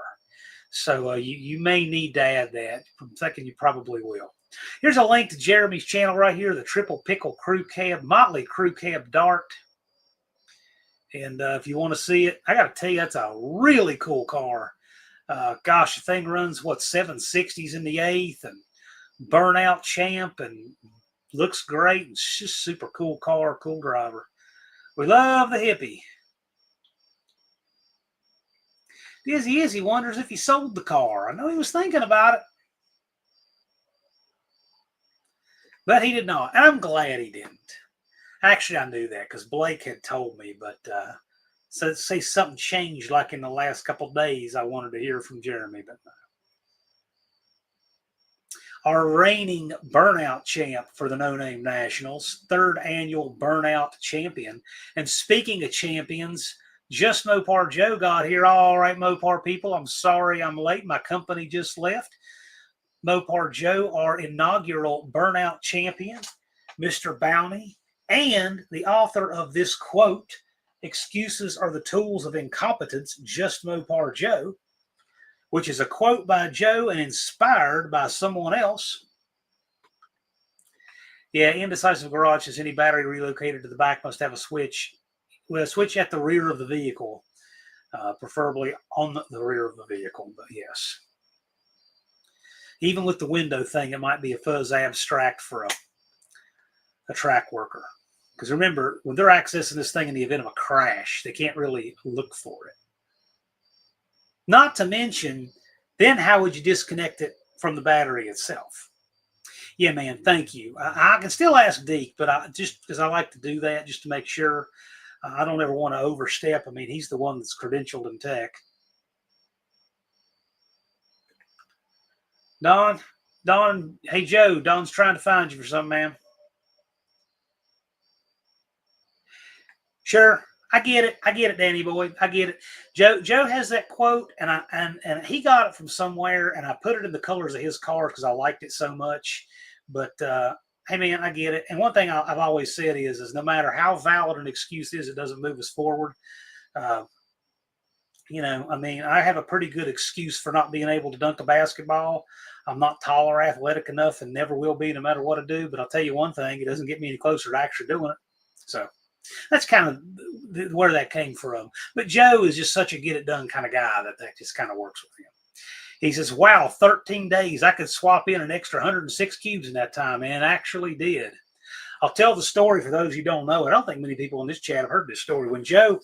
So you may need to add that. I'm thinking you probably will. Here's a link to Jeremy's channel right here, the Triple Pickle Crew Cab, Motley Crew Cab Dart. And if you want to see it, I got to tell you, that's a really cool car. Gosh, the thing runs, 760s in the 8th and burnout champ and looks great. It's just super cool car, cool driver. We love the hippie. He wonders if he sold the car. I know he was thinking about it, but he did not. And I'm glad he didn't. Actually, I knew that because Blake had told me, but so say something changed like in the last couple of days, I wanted to hear from Jeremy, but no. Our reigning burnout champ for the No Name Nationals, 3rd annual burnout champion. And speaking of champions, just Mopar Joe got here. All right, Mopar people, I'm sorry I'm late. My company just left. Mopar Joe, our inaugural burnout champion, Mr. Bounty, and the author of this quote, "Excuses are the tools of incompetence, just Mopar Joe," which is a quote by Joe and inspired by someone else. Yeah, indecisive garage says any battery relocated to the back must have a switch. Well, a switch at the rear of the vehicle, preferably on the rear of the vehicle, but yes. Even with the window thing, it might be a fuzz abstract for a track worker. Because remember, when they're accessing this thing in the event of a crash, they can't really look for it. Not to mention, then how would you disconnect it from the battery itself? Yeah, man, thank you. I can still ask Deke, but just because I like to do that just to make sure I don't ever want to overstep. I mean, he's the one that's credentialed in tech. Don, hey, Joe, Don's trying to find you for something, man. Sure. I get it, Danny boy. I get it. Joe has that quote, and he got it from somewhere, and I put it in the colors of his car because I liked it so much. But hey, man, I get it. And one thing I've always said is no matter how valid an excuse is, it doesn't move us forward. You know, I mean, I have a pretty good excuse for not being able to dunk a basketball. I'm not tall or athletic enough, and never will be, no matter what I do. But I'll tell you one thing: it doesn't get me any closer to actually doing it. So. That's kind of where that came from. But Joe is just such a get it done kind of guy that just kind of works with him. He says, wow, 13 days. I could swap in an extra 106 cubes in that time, and actually did. I'll tell the story for those who don't know. I don't think many people in this chat have heard this story. When Joe,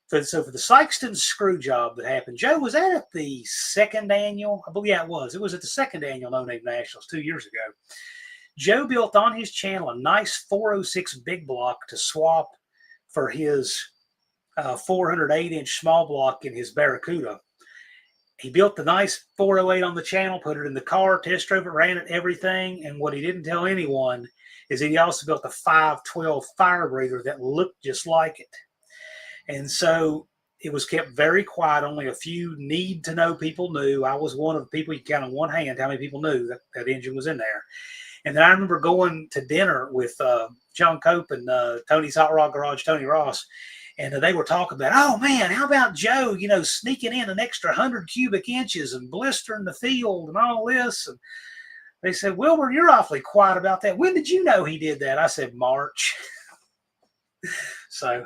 for the Sykeston screw job that happened, Joe, was that at the 2nd annual? I believe, yeah, it was. It was at the 2nd annual No Name Nationals 2 years ago. Joe built on his channel a nice 406 big block to swap for his 408-inch small block in his Barracuda. He built the nice 408 on the channel, put it in the car, test drove it, ran it, everything. And what he didn't tell anyone is that he also built a 512 fire breather that looked just like it. And so it was kept very quiet. Only a few need-to-know people knew. I was one of the people, you count on one hand how many people knew that that engine was in there. And then I remember going to dinner with John Cope and Tony's Hot Rod Garage, Tony Ross, and they were talking about, oh man, how about Joe, sneaking in an extra 100 cubic inches and blistering the field and all this. And they said, Wilbur, you're awfully quiet about that. When did you know he did that? I said, March. So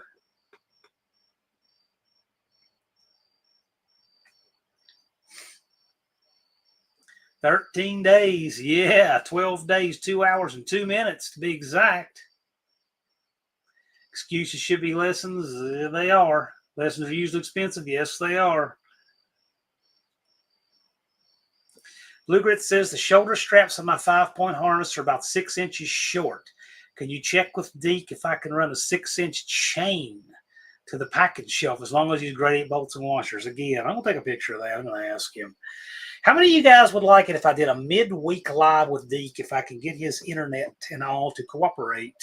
13 days. Yeah, 12 days, 2 hours, and 2 minutes to be exact. Excuses should be lessons. They are. Lessons are usually expensive. Yes, they are. Blue Grit says the shoulder straps of my 5-point harness are about 6 inches short. Can you check with Deke if I can run a 6-inch chain to the package shelf as long as you use grade 8 bolts and washers? Again, I'm going to take a picture of that. I'm going to ask him. How many of you guys would like it if I did a midweek live with Deke, if I can get his internet and all to cooperate,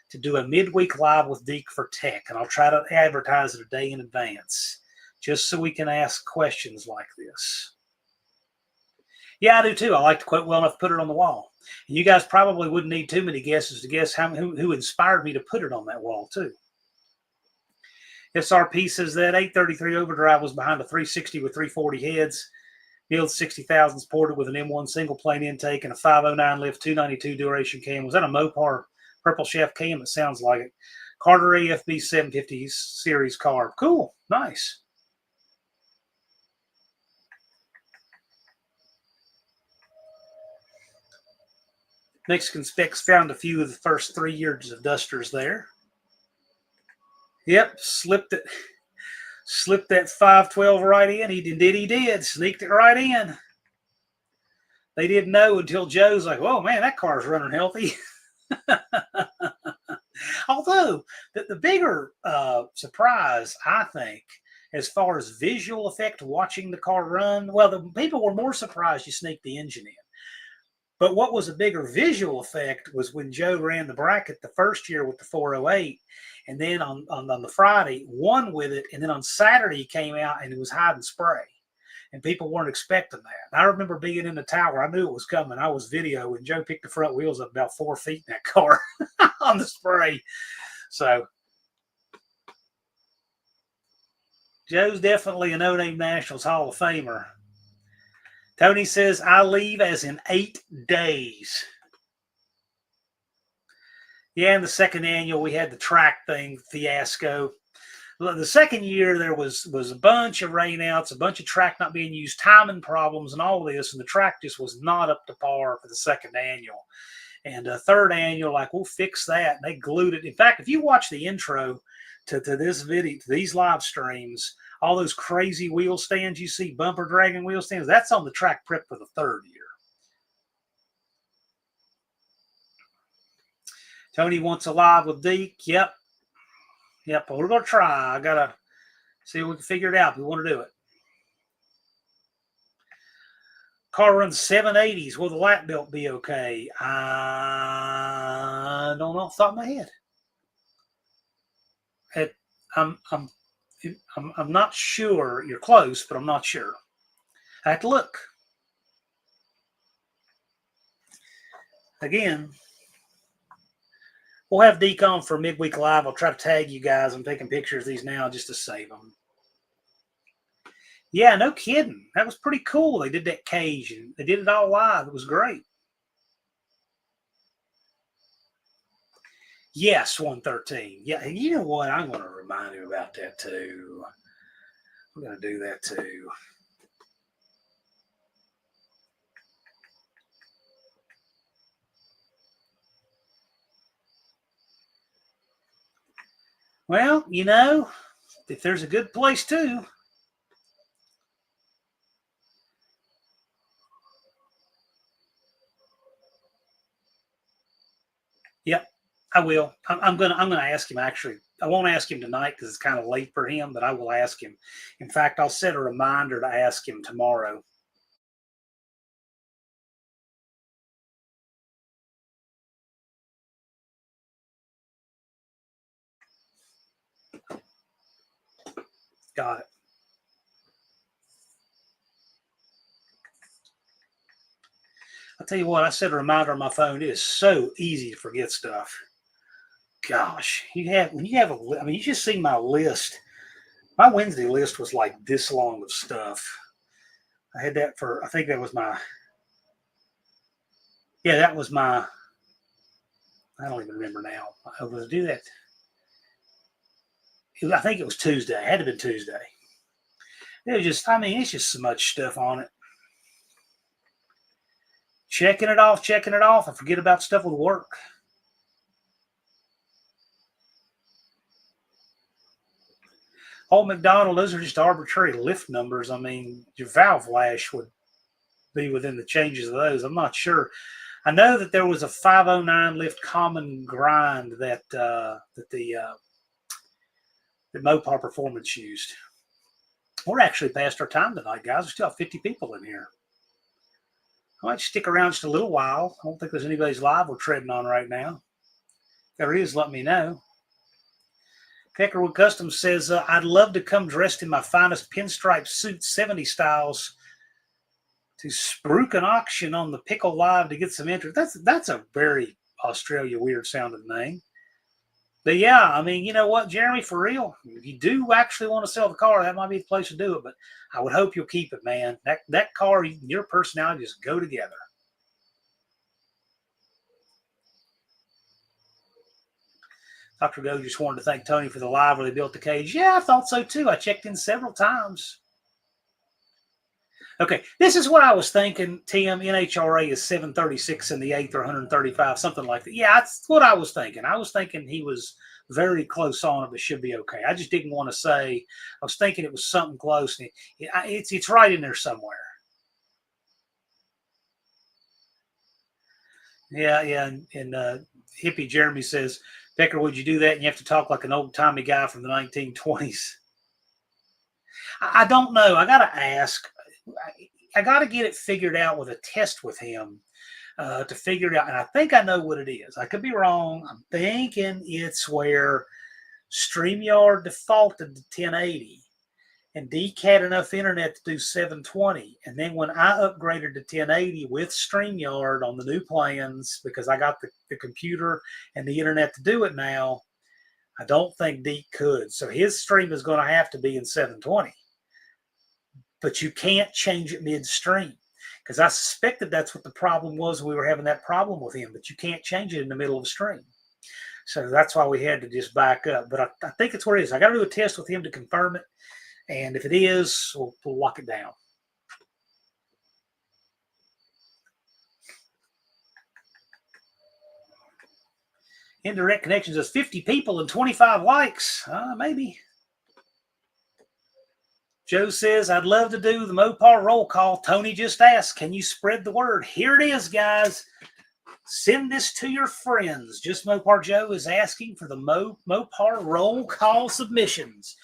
to do a midweek live with Deke for tech? And I'll try to advertise it a day in advance, just so we can ask questions like this. Yeah, I do too. I like to quote well enough to put it on the wall. And you guys probably wouldn't need too many guesses to guess who inspired me to put it on that wall too. SRP says that 833 overdrive was behind a 360 with 340 heads. Build 60,000 supported with an M1 single plane intake and a 509 lift 292 duration cam. Was that a Mopar purple shaft cam? It sounds like it. Carter AFB 750 series car. Cool. Nice. Mexican Specs found a few of the first 3 years of Dusters there. Yep, slipped that 512 right in. He did. Sneaked it right in. They didn't know until Joe's like, whoa, man, that car's running healthy. Although, the bigger surprise, I think, as far as visual effect watching the car run, well, the people were more surprised you sneaked the engine in. But what was a bigger visual effect was when Joe ran the bracket the first year with the 408, and then on the Friday, won with it, and then on Saturday he came out and it was hide and spray. And people weren't expecting that. And I remember being in the tower. I knew it was coming. I was videoing. Joe picked the front wheels up about 4 feet in that car on the spray. So Joe's definitely a No Name Nationals Hall of Famer. Tony says, I leave as in 8 days. Yeah, in the second annual, we had the track thing fiasco. The second year, there was a bunch of rainouts, a bunch of track not being used, timing problems, and all this, and the track just was not up to par for the second annual. And third annual, like, we'll fix that. And they glued it. In fact, if you watch the intro to this video, to these live streams, all those crazy wheel stands you see, bumper dragging wheel stands, that's on the track prep for the third year. Tony wants a live with Deke. Yep. We're going to try. I got to see if we can figure it out. We want to do it. Car runs 780s. Will the lap belt be okay? I don't know off the top of my head. I'm not sure. You're close, but I'm not sure. I have to look. Again, we'll have Deke on for midweek live. I'll try to tag you guys. I'm taking pictures of these now just to save them. Yeah, no kidding. That was pretty cool. They did that cage and they did it all live. It was great. Yes, 113. Yeah, and you know what? I'm going to remind you about that too. I'm going to do that too. Well, if there's a good place too. Yep, I will. I'm gonna ask him actually. I won't ask him tonight because it's kind of late for him, but I will ask him. In fact, I'll set a reminder to ask him tomorrow. Got it. I'll tell you what, I set a reminder on my phone. It is so easy to forget stuff. Gosh, when you have I mean, you just see my list. My Wednesday list was like this long of stuff. I had that for, I think that was my, yeah, that was my, I don't even remember now. I was to do that. I think it was Tuesday. It had to have been Tuesday. It was just, I mean, it's just so much stuff on it. Checking it off. I forget about stuff with work. Old McDonald, those are just arbitrary lift numbers. I mean, your valve lash would be within the changes of those. I'm not sure. I know that there was a 509 lift common grind that the Mopar Performance used. We're actually past our time tonight, guys. We still have 50 people in here. I might stick around just a little while. I don't think there's anybody's live we're treading on right now. If there is, let me know. Peckerwood Customs says, I'd love to come dressed in my finest pinstripe suit, 70 styles, to spruik an auction on the Pickle Live to get some interest. That's a very Australia weird sounding name. But yeah, I mean, you know what, Jeremy, for real, if you do actually want to sell the car, that might be the place to do it. But I would hope you'll keep it, man. That car, your personality just go together. Dr. Go just wanted to thank Tony for the live where they built the cage. Yeah, I thought so too. I checked in several times. Okay, this is what I was thinking, Tim. NHRA is 736 in the 8th or 135, something like that. Yeah, that's what I was thinking. I was thinking he was very close on it, but should be okay. I just didn't want to say. I was thinking it was something close. And it's right in there somewhere. Yeah. And hippie Jeremy says, Becker, would you do that? And you have to talk like an old-timey guy from the 1920s. I don't know. I got to ask. I got to get it figured out with a test with him to figure it out. And I think I know what it is. I could be wrong. I'm thinking it's where StreamYard defaulted to 1080 and Deke had enough internet to do 720. And then when I upgraded to 1080 with StreamYard on the new plans, because I got the computer and the internet to do it now, I don't think Deke could. So his stream is going to have to be in 720. But you can't change it midstream, because I suspected that's what the problem was. We were having that problem with him, but you can't change it in the middle of the stream. So that's why we had to just back up. But I think it's where it is. I got to do a test with him to confirm it. And if it is, we'll lock it down. Indirect Connections has 50 people and 25 likes. Maybe. Joe says, I'd love to do the Mopar roll call. Tony just asked, can you spread the word? Here it is, guys. Send this to your friends. Just Mopar Joe is asking for the Mopar roll call submissions.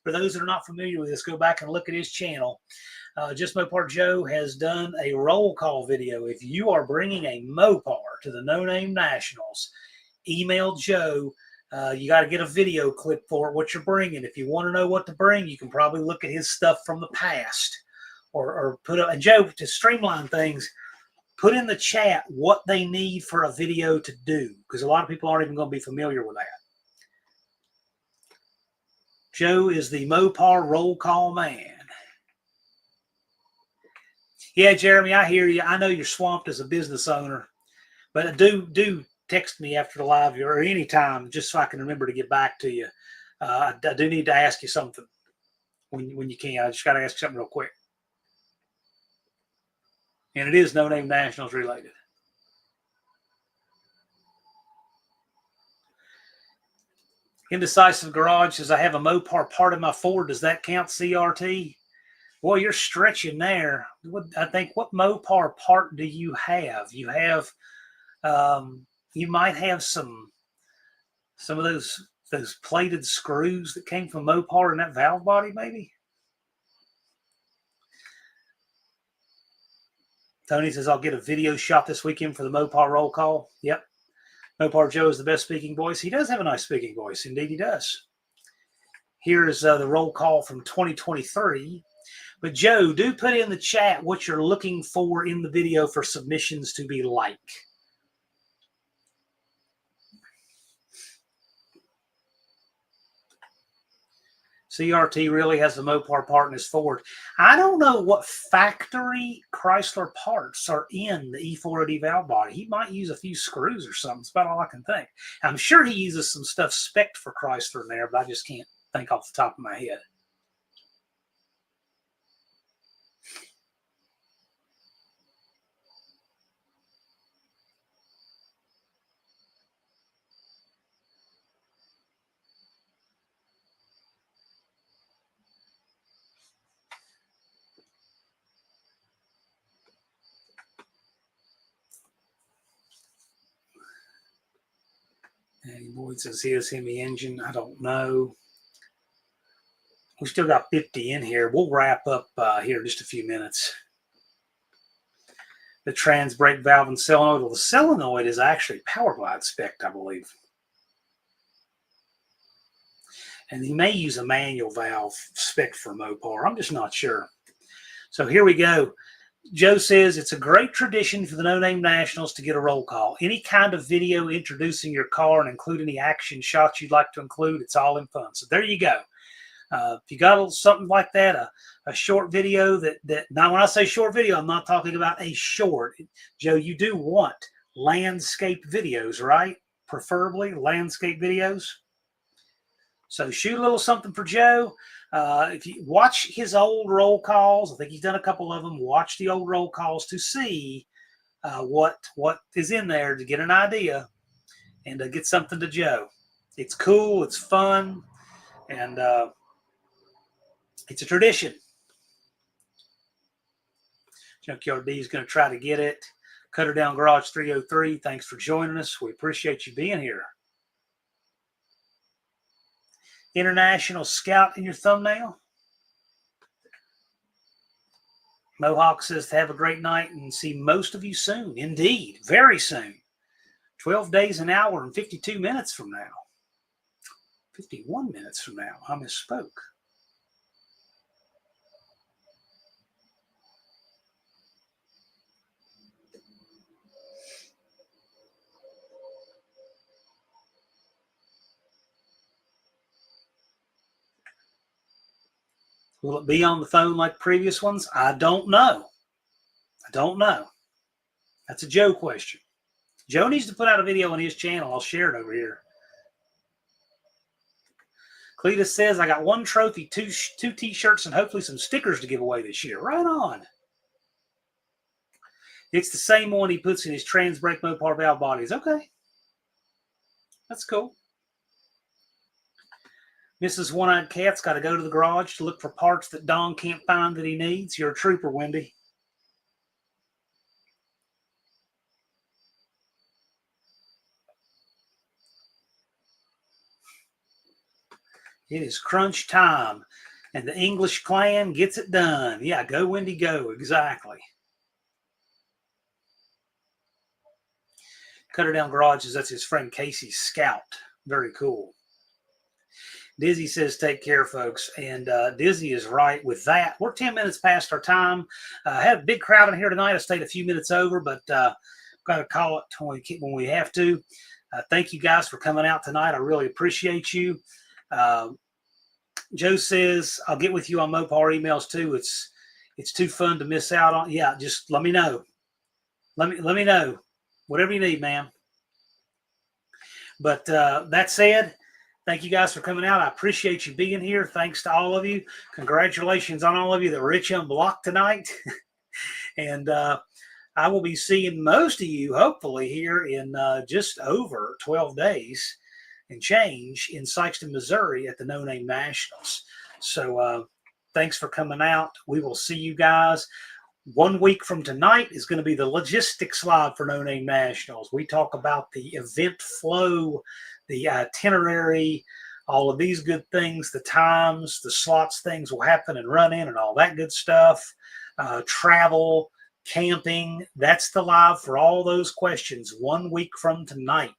For those that are not familiar with this, go back and look at his channel. Just Mopar Joe has done a roll call video. If you are bringing a Mopar to the No Name Nationals, email Joe. You got to get a video clip for it, what you're bringing. If you want to know what to bring, you can probably look at his stuff from the past or put up. And Joe, to streamline things, put in the chat what they need for a video to do, because a lot of people aren't even going to be familiar with that. Joe is the Mopar roll call man. Yeah, Jeremy, I hear you. I know you're swamped as a business owner, but do text me after the live or anytime, just so I can remember to get back to you. I do need to ask you something when you can. I just got to ask you something real quick. And it is No Name Nationals related. Indecisive Garage says, I have a Mopar part of my Ford. Does that count CRT? Well, you're stretching there. I think, what Mopar part do you have? You have, you might have some of those plated screws that came from Mopar in that valve body, maybe. Tony says, I'll get a video shot this weekend for the Mopar roll call. Yep. Mopar Joe is the best speaking voice. He does have a nice speaking voice. Indeed, he does. Here is the roll call from 2023. But Joe, do put in the chat what you're looking for in the video for submissions to be like. CRT really has the Mopar part in his Ford. I don't know what factory Chrysler parts are in the E4OD valve body. He might use a few screws or something. That's about all I can think. I'm sure he uses some stuff spec'd for Chrysler in there, but I just can't think off the top of my head. And Boyd says here's Hemi engine. I don't know. We still got 50 in here. We'll wrap up here in just a few minutes. The trans brake valve and solenoid. Well, the solenoid is actually Powerglide spec, I believe. And he may use a manual valve spec for Mopar. I'm just not sure. So here we go. Joe says, it's a great tradition for the No Name Nationals to get a roll call. Any kind of video introducing your car and include any action shots you'd like to include, it's all in fun. So there you go. If you got something like that, a short video now when I say short video, I'm not talking about a short. Joe, you do want landscape videos, right? Preferably landscape videos. So shoot a little something for Joe. If you watch his old roll calls, I think he's done a couple of them. Watch the old roll calls to see what is in there to get an idea and to get something to Joe. It's cool. It's fun. And it's a tradition. Junkyard D is going to try to get it. Cutter Down Garage 303, thanks for joining us. We appreciate you being here. International Scout in your thumbnail. Mohawk says to have a great night and see most of you soon. Indeed, very soon. 12 days, an hour, and 52 minutes from now. 51 minutes from now. I misspoke. Will it be on the phone like previous ones? I don't know. I don't know. That's a Joe question. Joe needs to put out a video on his channel. I'll share it over here. Cletus says, I got one trophy, two t-shirts, and hopefully some stickers to give away this year. Right on. It's the same one he puts in his trans brake Mopar valve bodies. Okay. That's cool. Mrs. One-Eyed Cat's got to go to the garage to look for parts that Don can't find that he needs. You're a trooper, Wendy. It is crunch time, and the English clan gets it done. Yeah, go, Wendy, go. Exactly. Cutter Down Garages, that's his friend Casey's Scout. Very cool. Dizzy says, take care, folks. And Dizzy is right with that. We're 10 minutes past our time. Had a big crowd in here tonight. I stayed a few minutes over, but got to call it when we have to. Thank you guys for coming out tonight. I really appreciate you. Joe says, I'll get with you on Mopar emails too. It's too fun to miss out on. Yeah, just let me know. Let me know. Whatever you need, man. But that said, thank you guys for coming out. I appreciate you being here. Thanks to all of you. Congratulations on all of you that were rich unblocked tonight. And I will be seeing most of you, hopefully, here in just over 12 days and change in Sykeston, Missouri at the No Name Nationals. So thanks for coming out. We will see you guys. 1 week from tonight is going to be the logistics live for No Name Nationals. We talk about the event flow, the itinerary, all of these good things, the times, the slots things will happen and run in and all that good stuff. Travel, camping, that's the live for all those questions 1 week from tonight.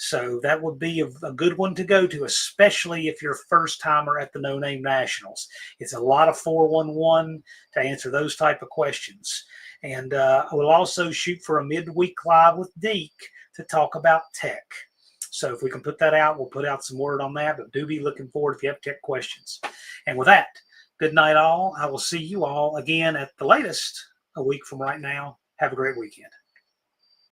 So that would be a good one to go to, especially if you're a first timer at the No Name Nationals. It's a lot of 411 to answer those type of questions. And I will also shoot for a midweek live with Deke to talk about tech. So if we can put that out, we'll put out some word on that. But do be looking forward if you have tech questions. And with that, good night all. I will see you all again at the latest a week from right now. Have a great weekend.